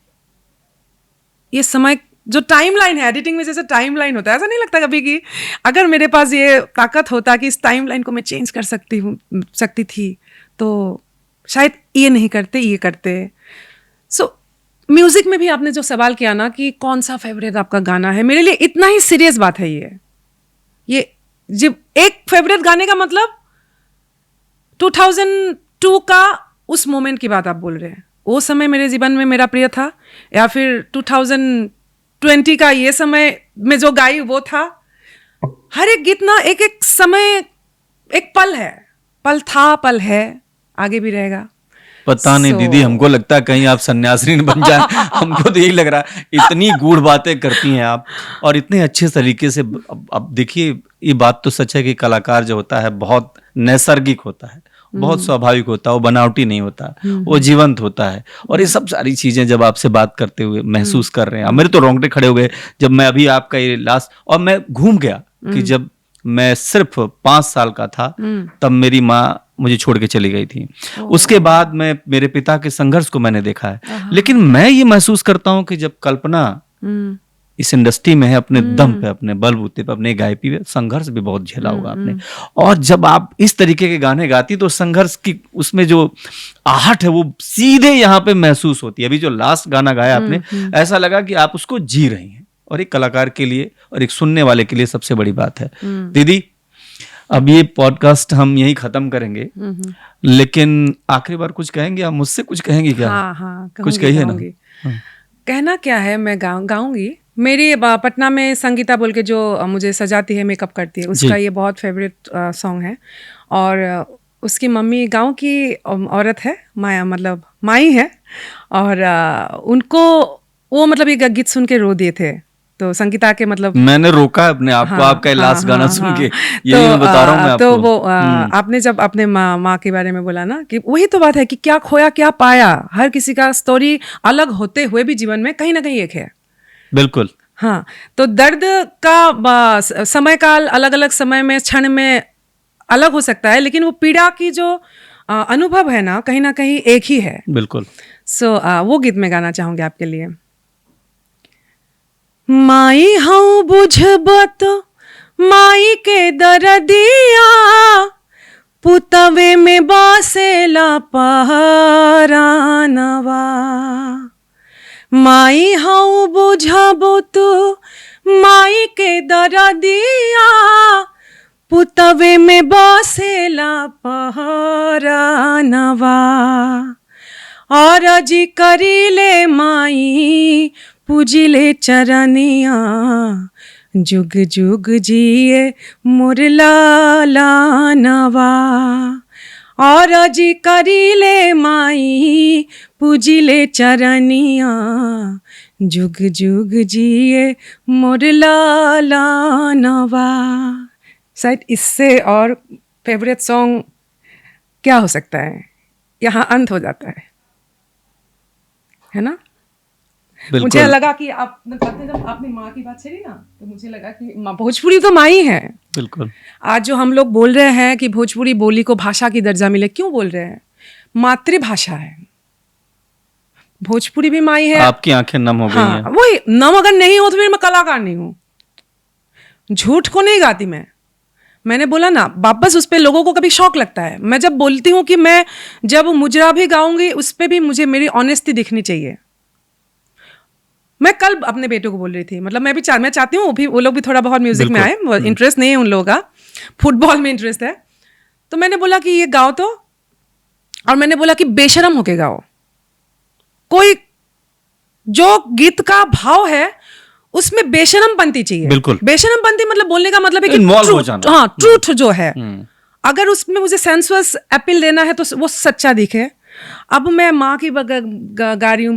ये समय जो टाइमलाइन है, एडिटिंग में जैसे टाइमलाइन होता है, ऐसा नहीं लगता कभी कि अगर मेरे पास ये ताकत होता कि इस टाइमलाइन को मैं चेंज कर सकती थी तो शायद ये नहीं करते, ये करते। सो म्यूजिक में भी आपने जो सवाल किया ना कि कौन सा फेवरेट आपका गाना है, मेरे लिए इतना ही सीरियस बात है ये जब एक फेवरेट गाने का मतलब 2002 का उस मोमेंट की बात आप बोल रहे हैं, वो समय मेरे जीवन में मेरा प्रिय था, या फिर 2020 का ये समय में जो गाई वो था। हर एक गीत ना एक एक समय एक पल है, पल था, पल है, आगे भी रहेगा। पता नहीं दीदी, हमको लगता है कहीं आप सन्यासिनी बन जाए। हमको तो यही लग रहा है, इतनी गूढ़ बातें करती हैं आप और इतने अच्छे तरीके से। अब देखिए, ये बात तो सच है कि कलाकार जो होता है बहुत नैसर्गिक होता है, बहुत स्वाभाविक होता है, वो बनावटी नहीं होता, वो जीवंत होता है। और ये सब सारी चीजें जब आपसे बात करते हुए महसूस कर रहे हैं, मेरे तो रोंगटे खड़े हो गए जब मैं अभी आपका ये लास्ट, और मैं घूम गया कि जब मैं सिर्फ 5 साल का था तब मेरी माँ मुझे छोड़ के चली गई थी। उसके बाद मैं मेरे पिता के संघर्ष को मैंने देखा है, लेकिन मैं ये महसूस करता हूँ कि जब कल्पना इस इंडस्ट्री में है, अपने दम पे, अपने बलबूते पे, अपने गायकी पे संघर्ष भी बहुत झेला होगा आपने, और जब आप इस तरीके के गाने गाती तो संघर्ष की उसमें जो आहट है वो सीधे यहाँ पे महसूस होती है। अभी जो लास्ट गाना गाया आपने, ऐसा लगा कि आप उसको जी रही हैं, और एक कलाकार के लिए और एक सुनने वाले के लिए सबसे बड़ी बात है। दीदी, अब ये पॉडकास्ट हम यही खत्म करेंगे, लेकिन आखिरी बार कुछ कहेंगे आप मुझसे? कुछ कहेंगे क्या? हाँ, कुछ कहिए ना। कहना क्या है, मैं गाऊंगी। मेरी पटना में संगीता बोल के जो मुझे सजाती है, मेकअप करती है, उसका ये बहुत फेवरेट सॉन्ग है। और उसकी मम्मी गांव की औरत है, माया मतलब माई है, और उनको वो मतलब ये गीत सुन के रो दिए थे। तो संगीता के मतलब मैंने रोका अपने आप को, आपका लास्ट गाना सुन के, यही मैं बता रहा हूँ मैं आपको। तो वो आपने जब अपने माँ के बारे में बोला ना, कि वही तो बात है कि क्या खोया क्या पाया। हर किसी का स्टोरी अलग होते हुए भी जीवन में कहीं ना कहीं एक है। बिल्कुल। हाँ, तो दर्द का समय काल अलग अलग समय में, क्षण में अलग हो सकता है, लेकिन वो पीड़ा की जो अनुभव है ना कहीं एक ही है। बिल्कुल। सो वो गीत मैं गाना चाहूंगी आपके लिए। माई हूँ बुझबत माई के दरदिया, पुतवे में बासेला पहरानवा। माई हूँ बुझबत माई के दरदिया, पुतवे में बासेला पहरानवा। और जी करीले माई पूजिले चरनिया, जुग जुग जिए मोर लालानवा। और जी करीले माई पूजिले चरनिया, जुग जुग जिए मोर लालानवा। शायद इससे और फेवरेट सॉन्ग क्या हो सकता है? यहाँ अंत हो जाता है ना। मुझे लगा कि आप जब आपने माँ की बात छेड़ी ना, तो मुझे लगा कि भोजपुरी तो माँ ही है। बिल्कुल। आज जो हम लोग बोल रहे हैं कि भोजपुरी बोली को भाषा की दर्जा मिले, क्यों बोल रहे हैं? मातृभाषा है, भोजपुरी भी माँ ही है। आपकी आंखें नम हो गई हैं। वही नम अगर नहीं हो तो फिर मैं कलाकार नहीं हूँ। झूठ को नहीं गाती मैंने बोला ना, वापस उस पे लोगों को कभी शौक लगता है। मैं जब बोलती हूँ कि मैं जब मुजरा भी गाऊंगी, उस पे भी मुझे मेरी ऑनेस्टी दिखनी चाहिए। मैं कल अपने बेटे को बोल रही थी, मतलब मैं चाहती हूँ वो लोग भी थोड़ा बहुत म्यूजिक में आए। इंटरेस्ट नहीं है उन लोगों का, फुटबॉल में इंटरेस्ट है। तो मैंने बोला कि ये गाओ तो, और मैंने बोला कि बेशरम होके गाओ। कोई जो गीत का भाव है उसमें बेशरमपंती चाहिए। बिल्कुल। बेशरमपंती मतलब बोलने का मतलब है कि ट्रूथ जो है, अगर उसमें मुझे सेंसुअस अपील देना है तो वो सच्चा दिखे। अब मैं माँ की गा रही हूँ,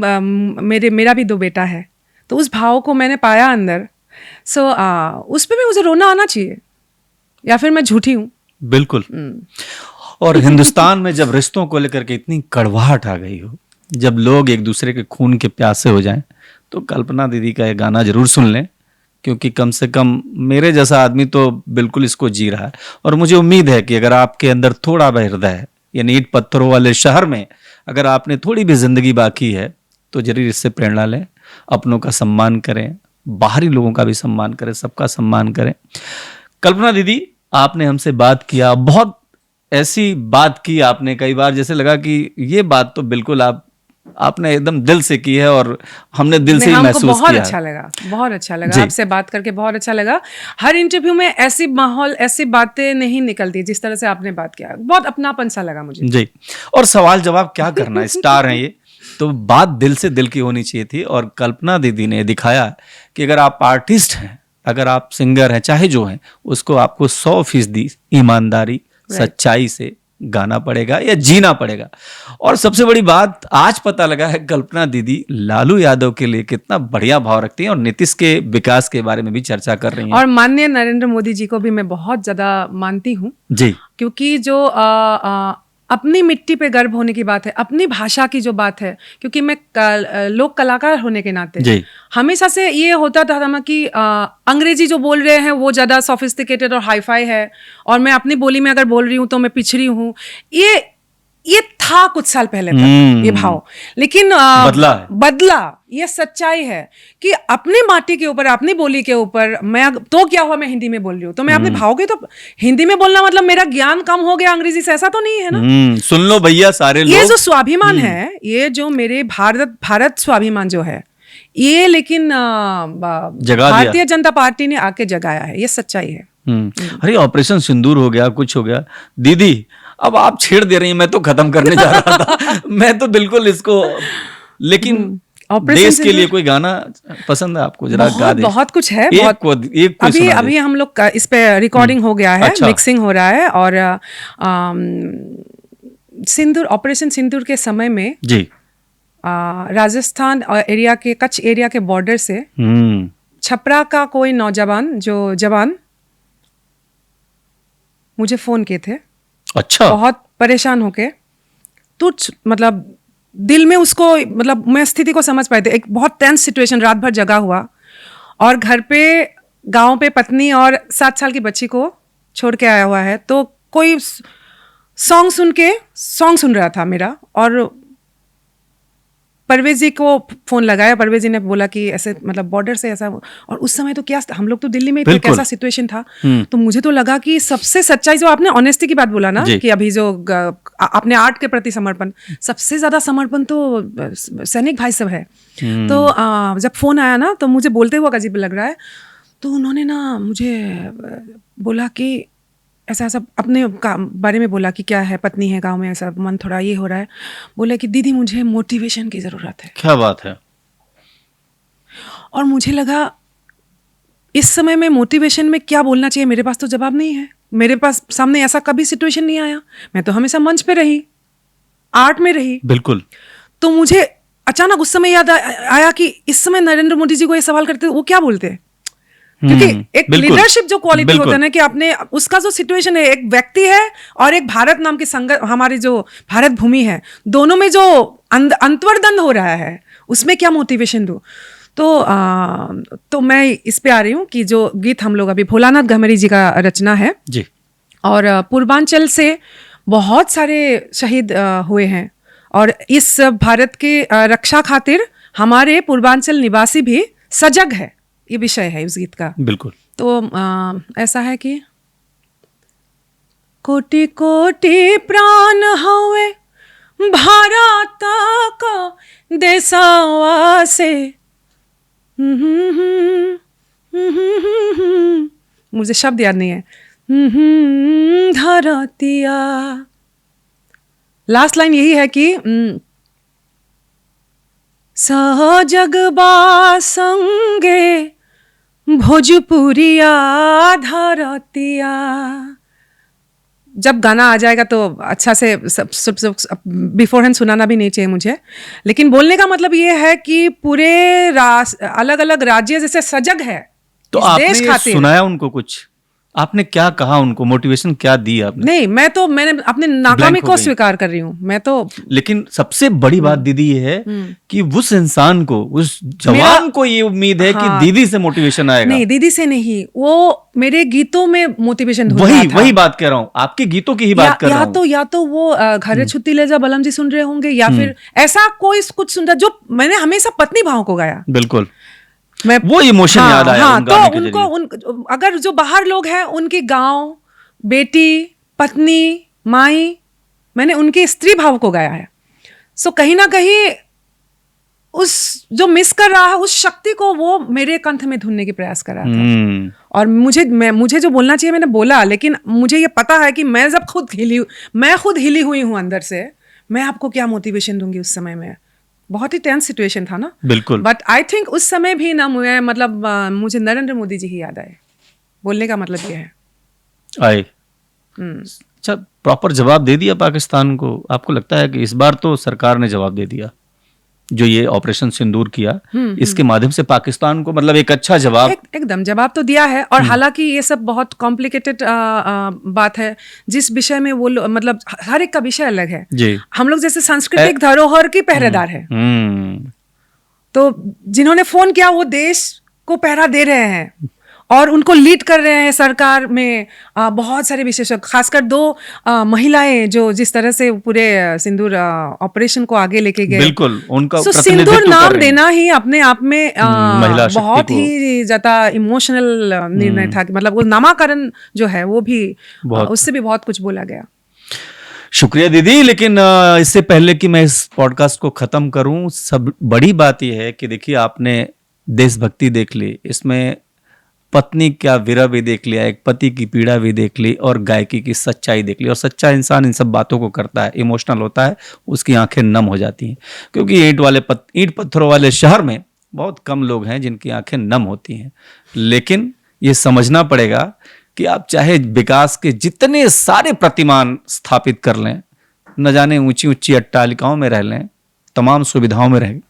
मेरा भी 2 बेटा है, तो उस भाव को मैंने पाया अंदर। सो उस पे भी मुझे रोना आना चाहिए, या फिर मैं झूठी हूँ। बिल्कुल। और हिंदुस्तान में जब रिश्तों को लेकर के इतनी कड़वाहट आ गई हो, जब लोग एक दूसरे के खून के प्यासे हो जाएं, तो कल्पना दीदी का ये गाना जरूर सुन लें, क्योंकि कम से कम मेरे जैसा आदमी तो बिल्कुल इसको जी रहा है। और मुझे उम्मीद है कि अगर आपके अंदर थोड़ा भी हृदय है, यानी ईंट पत्थरों वाले शहर में अगर आपने थोड़ी भी जिंदगी बाकी है, तो जरूर इससे प्रेरणा लें, अपनों का सम्मान करें, बाहरी लोगों का भी सम्मान करें, सबका सम्मान करें। कल्पना दीदी, आपने हमसे बात किया, बहुत ऐसी बात की आपने, कई बार जैसे लगा कि ये बात तो बिल्कुल आपने एकदम दिल से की है, और हमने दिल से ही महसूस किया। बहुत अच्छा लगा, बहुत अच्छा लगा आपसे बात करके, बहुत अच्छा लगा। हर इंटरव्यू में ऐसी माहौल, ऐसी बातें नहीं निकलती जिस तरह से आपने बात किया, बहुत अपनापन सा लगा मुझे जी। और सवाल जवाब क्या करना, स्टार हैं ये, तो बात दिल से दिल की होनी चाहिए थी। और कल्पना दीदी ने दिखाया कि अगर आप आर्टिस्ट हैं, अगर आप सिंगर हैं, चाहे जो हैं, उसको आपको 100% ईमानदारी, सच्चाई से गाना पड़ेगा या जीना पड़ेगा। और सबसे बड़ी बात आज पता लगा है, कल्पना दीदी लालू यादव के लिए कितना बढ़िया भाव रखती हैं, और नीतीश के विकास के बारे में भी चर्चा कर रही हैं। और माननीय नरेंद्र मोदी जी को भी मैं बहुत ज्यादा मानती हूँ जी, क्योंकि जो अपनी मिट्टी पे गर्व होने की बात है, अपनी भाषा की जो बात है, क्योंकि मैं लोक कलाकार होने के नाते हमेशा से ये होता था कि अंग्रेजी जो बोल रहे हैं वो ज़्यादा सोफिस्टिकेटेड और हाईफाई है, और मैं अपनी बोली में अगर बोल रही हूँ तो मैं पिछड़ी हूँ। ये था कुछ साल पहले तक ये भाव, लेकिन बदला। ये सच्चाई है कि अपनी माटी के ऊपर, अपनी बोली के ऊपर मैं तो क्या हुआ, मैं हिंदी में बोल रही हूँ तो मैं अपने भाव के, तो हिंदी में बोलना मतलब मेरा ज्ञान कम हो गया अंग्रेजी से, ऐसा तो नहीं है ना। सुन लो भैया सारे लोग, ये जो स्वाभिमान है, ये जो मेरे भारत स्वाभिमान जो है, ये लेकिन भारतीय जनता पार्टी ने आके जगाया है, ये सच्चाई है। अरे ऑपरेशन सिंदूर हो गया, कुछ हो गया, दीदी अब आप छेड़ दे रही हैं, मैं तो खत्म करने जा रहा था मैं तो बिल्कुल इसको, लेकिन देश के लिए कोई गाना पसंद है आपको, जरा गा दे। बहुत कुछ है, एक अभी हम लोग इस पे रिकॉर्डिंग हो गया है, मिक्सिंग हो रहा है, और सिंदूर, ऑपरेशन सिंदूर के समय में जी राजस्थान एरिया के, कच्छ एरिया के बॉर्डर से छपरा का कोई नौजवान, जो जवान मुझे फोन किए थे, अच्छा, बहुत परेशान होके, तो मतलब दिल में उसको, मतलब मैं स्थिति को समझ पाए थे, एक बहुत टेंस सिचुएशन, रात भर जगा हुआ, और घर पे गांव पे पत्नी और 7 साल की बच्ची को छोड़ के आया हुआ है। तो कोई सॉन्ग सुन रहा था मेरा, और परवेज जी को फोन लगाया, परवेज जी ने बोला कि ऐसे मतलब बॉर्डर से ऐसा, और उस समय तो क्या, हम लोग तो दिल्ली में थे, कैसा सिचुएशन था। तो मुझे तो लगा कि सबसे सच्चाई, जो आपने ऑनेस्टी की बात बोला ना, कि अभी जो अपने आर्ट के प्रति समर्पण, सबसे ज्यादा समर्पण तो सैनिक भाई सब है। तो जब फोन आया ना, तो मुझे बोलते हुए अजीब लग रहा है, तो उन्होंने ना मुझे बोला कि ऐसा ऐसा अपने बारे में बोला कि क्या है, पत्नी है गांव में, ऐसा मन थोड़ा ये हो रहा है। बोले कि दीदी मुझे मोटिवेशन की ज़रूरत है। क्या बात है। और मुझे लगा इस समय में मोटिवेशन में क्या बोलना चाहिए, मेरे पास तो जवाब नहीं है, मेरे पास सामने ऐसा कभी सिचुएशन नहीं आया, मैं तो हमेशा मंच पे रही, आर्ट में रही। बिल्कुल। तो मुझे अचानक उस समय याद आया कि इस समय नरेंद्र मोदी जी को ये सवाल करते वो क्या बोलते, क्योंकि एक लीडरशिप जो क्वालिटी होता है ना, कि आपने उसका जो सिचुएशन है, एक व्यक्ति है और एक भारत नाम की हमारी जो भारत भूमि है, दोनों में जो अंतर्द्वंद हो रहा है, उसमें क्या मोटिवेशन दूं। तो मैं इस पे आ रही हूँ कि जो गीत हम लोग अभी, भोलानाथ घमेरी जी का रचना है जी, और पूर्वांचल से बहुत सारे शहीद हुए हैं, और इस भारत के रक्षा खातिर हमारे पूर्वांचल निवासी भी सजग है, ये विषय है उस गीत का। बिल्कुल। तो ऐसा है कि कोटि कोटि प्राण हवे भारत का देशवा से, मुझे शब्द याद नहीं है, धरतिया। लास्ट लाइन यही है कि सहजगबा संगे भोजपुरिया धरतिया, जब गाना आ जाएगा तो अच्छा से सब बिफोर हैंड सुनाना भी नहीं चाहिए मुझे, लेकिन बोलने का मतलब ये है कि पूरे अलग अलग राज्य जैसे सजग है तो इस आपने देश ये खातिर। सुनाया उनको कुछ, आपने क्या कहा उनको, मोटिवेशन क्या दी आपने? नहीं, मैंने अपने नाकामी हो को गई। स्वीकार कर रही हूँ मैं तो। लेकिन सबसे बड़ी बात दीदी ये है कि उस इंसान को, उस जवान को ये उम्मीद है कि दीदी से मोटिवेशन आएगा। नहीं, दीदी से नहीं, वो मेरे गीतों में मोटिवेशन ढूंढ रहा था। वही बात कह रहा हूँ, आपके गीतों की ही बात कर रहा हूँ। या तो वो घरे छुट्टी ले जा बलम जी सुन रहे होंगे, या फिर ऐसा कोई कुछ सुन रहा जो मैंने हमेशा पत्नी भाव को गाया। बिल्कुल, मैं वो इमोशन याद आया उन गाने के तो उनको अगर जो बाहर लोग हैं उनकी गांव, बेटी, पत्नी, माई, मैंने उनके स्त्री भाव को गाया है। सो कहीं ना कहीं उस जो मिस कर रहा है उस शक्ति को वो मेरे कंठ में ढूंढने की प्रयास कर रहा था। और मुझे जो बोलना चाहिए मैंने बोला, लेकिन मुझे ये पता है कि मैं जब खुद हिली हुई हूँ अंदर से, मैं आपको क्या मोटिवेशन दूंगी। उस समय में बहुत ही टेंस सिचुएशन था ना। बिल्कुल। बट आई थिंक उस समय भी ना मुझे नरेंद्र मोदी जी ही याद आए। बोलने का मतलब ये है आए। अच्छा, प्रॉपर जवाब दे दिया पाकिस्तान को? आपको लगता है कि इस बार तो सरकार ने जवाब दे दिया, जो ये ऑपरेशन सिंदूर किया इसके माध्यम से पाकिस्तान को मतलब एक अच्छा जवाब, एकदम जवाब तो दिया है। और हालांकि ये सब बहुत कॉम्प्लिकेटेड बात है, जिस विषय में वो मतलब हर एक का विषय अलग है जी। हम लोग जैसे सांस्कृतिक धरोहर की पहरेदार है, तो जिन्होंने फोन किया वो देश को पहरा दे रहे हैं और उनको लीड कर रहे हैं सरकार में बहुत सारे विशेषज्ञ, खासकर 2 महिलाएं जो जिस तरह से पूरे सिंदूर ऑपरेशन को आगे लेके गए। बिल्कुल, उनका सिंदूर नाम देना ही अपने आप में बहुत को ही ज्यादा इमोशनल निर्णय था कि मतलब वो नामाकरण जो है वो भी उससे भी बहुत कुछ बोला गया। शुक्रिया दीदी। लेकिन इससे पहले कि मैं इस पॉडकास्ट को खत्म करूं, सब बड़ी बात यह है कि देखिए आपने देशभक्ति देख ली, इसमें पत्नी का विरह भी देख लिया, एक पति की पीड़ा भी देख ली और गायकी की सच्चाई देख ली। और सच्चा इंसान इन सब बातों को करता है, इमोशनल होता है, उसकी आंखें नम हो जाती हैं। क्योंकि ईंट पत्थरों वाले शहर में बहुत कम लोग हैं जिनकी आंखें नम होती हैं। लेकिन ये समझना पड़ेगा कि आप चाहे विकास के जितने सारे प्रतिमान स्थापित कर लें, न जाने ऊंची ऊंची अट्टालिकाओं में रह लें, तमाम सुविधाओं में रहें,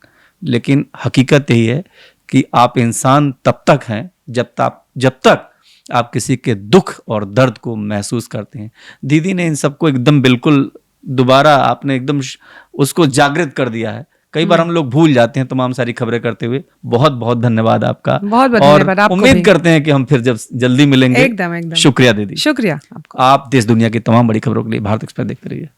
लेकिन हकीकत यही है कि आप इंसान तब तक हैं जब तक आप किसी के दुख और दर्द को महसूस करते हैं। दीदी ने इन सबको एकदम बिल्कुल दोबारा आपने एकदम उसको जागृत कर दिया है। कई बार हम लोग भूल जाते हैं तमाम सारी खबरें करते हुए। बहुत बहुत धन्यवाद आपका। बहुत धन्यवाद आपको। उम्मीद करते हैं कि हम फिर जल्दी मिलेंगे। एकदम। शुक्रिया दीदी। शुक्रिया आपको। आप देश दुनिया की तमाम बड़ी खबरों के लिए भारत एक्सप्रेस देखते रहिए।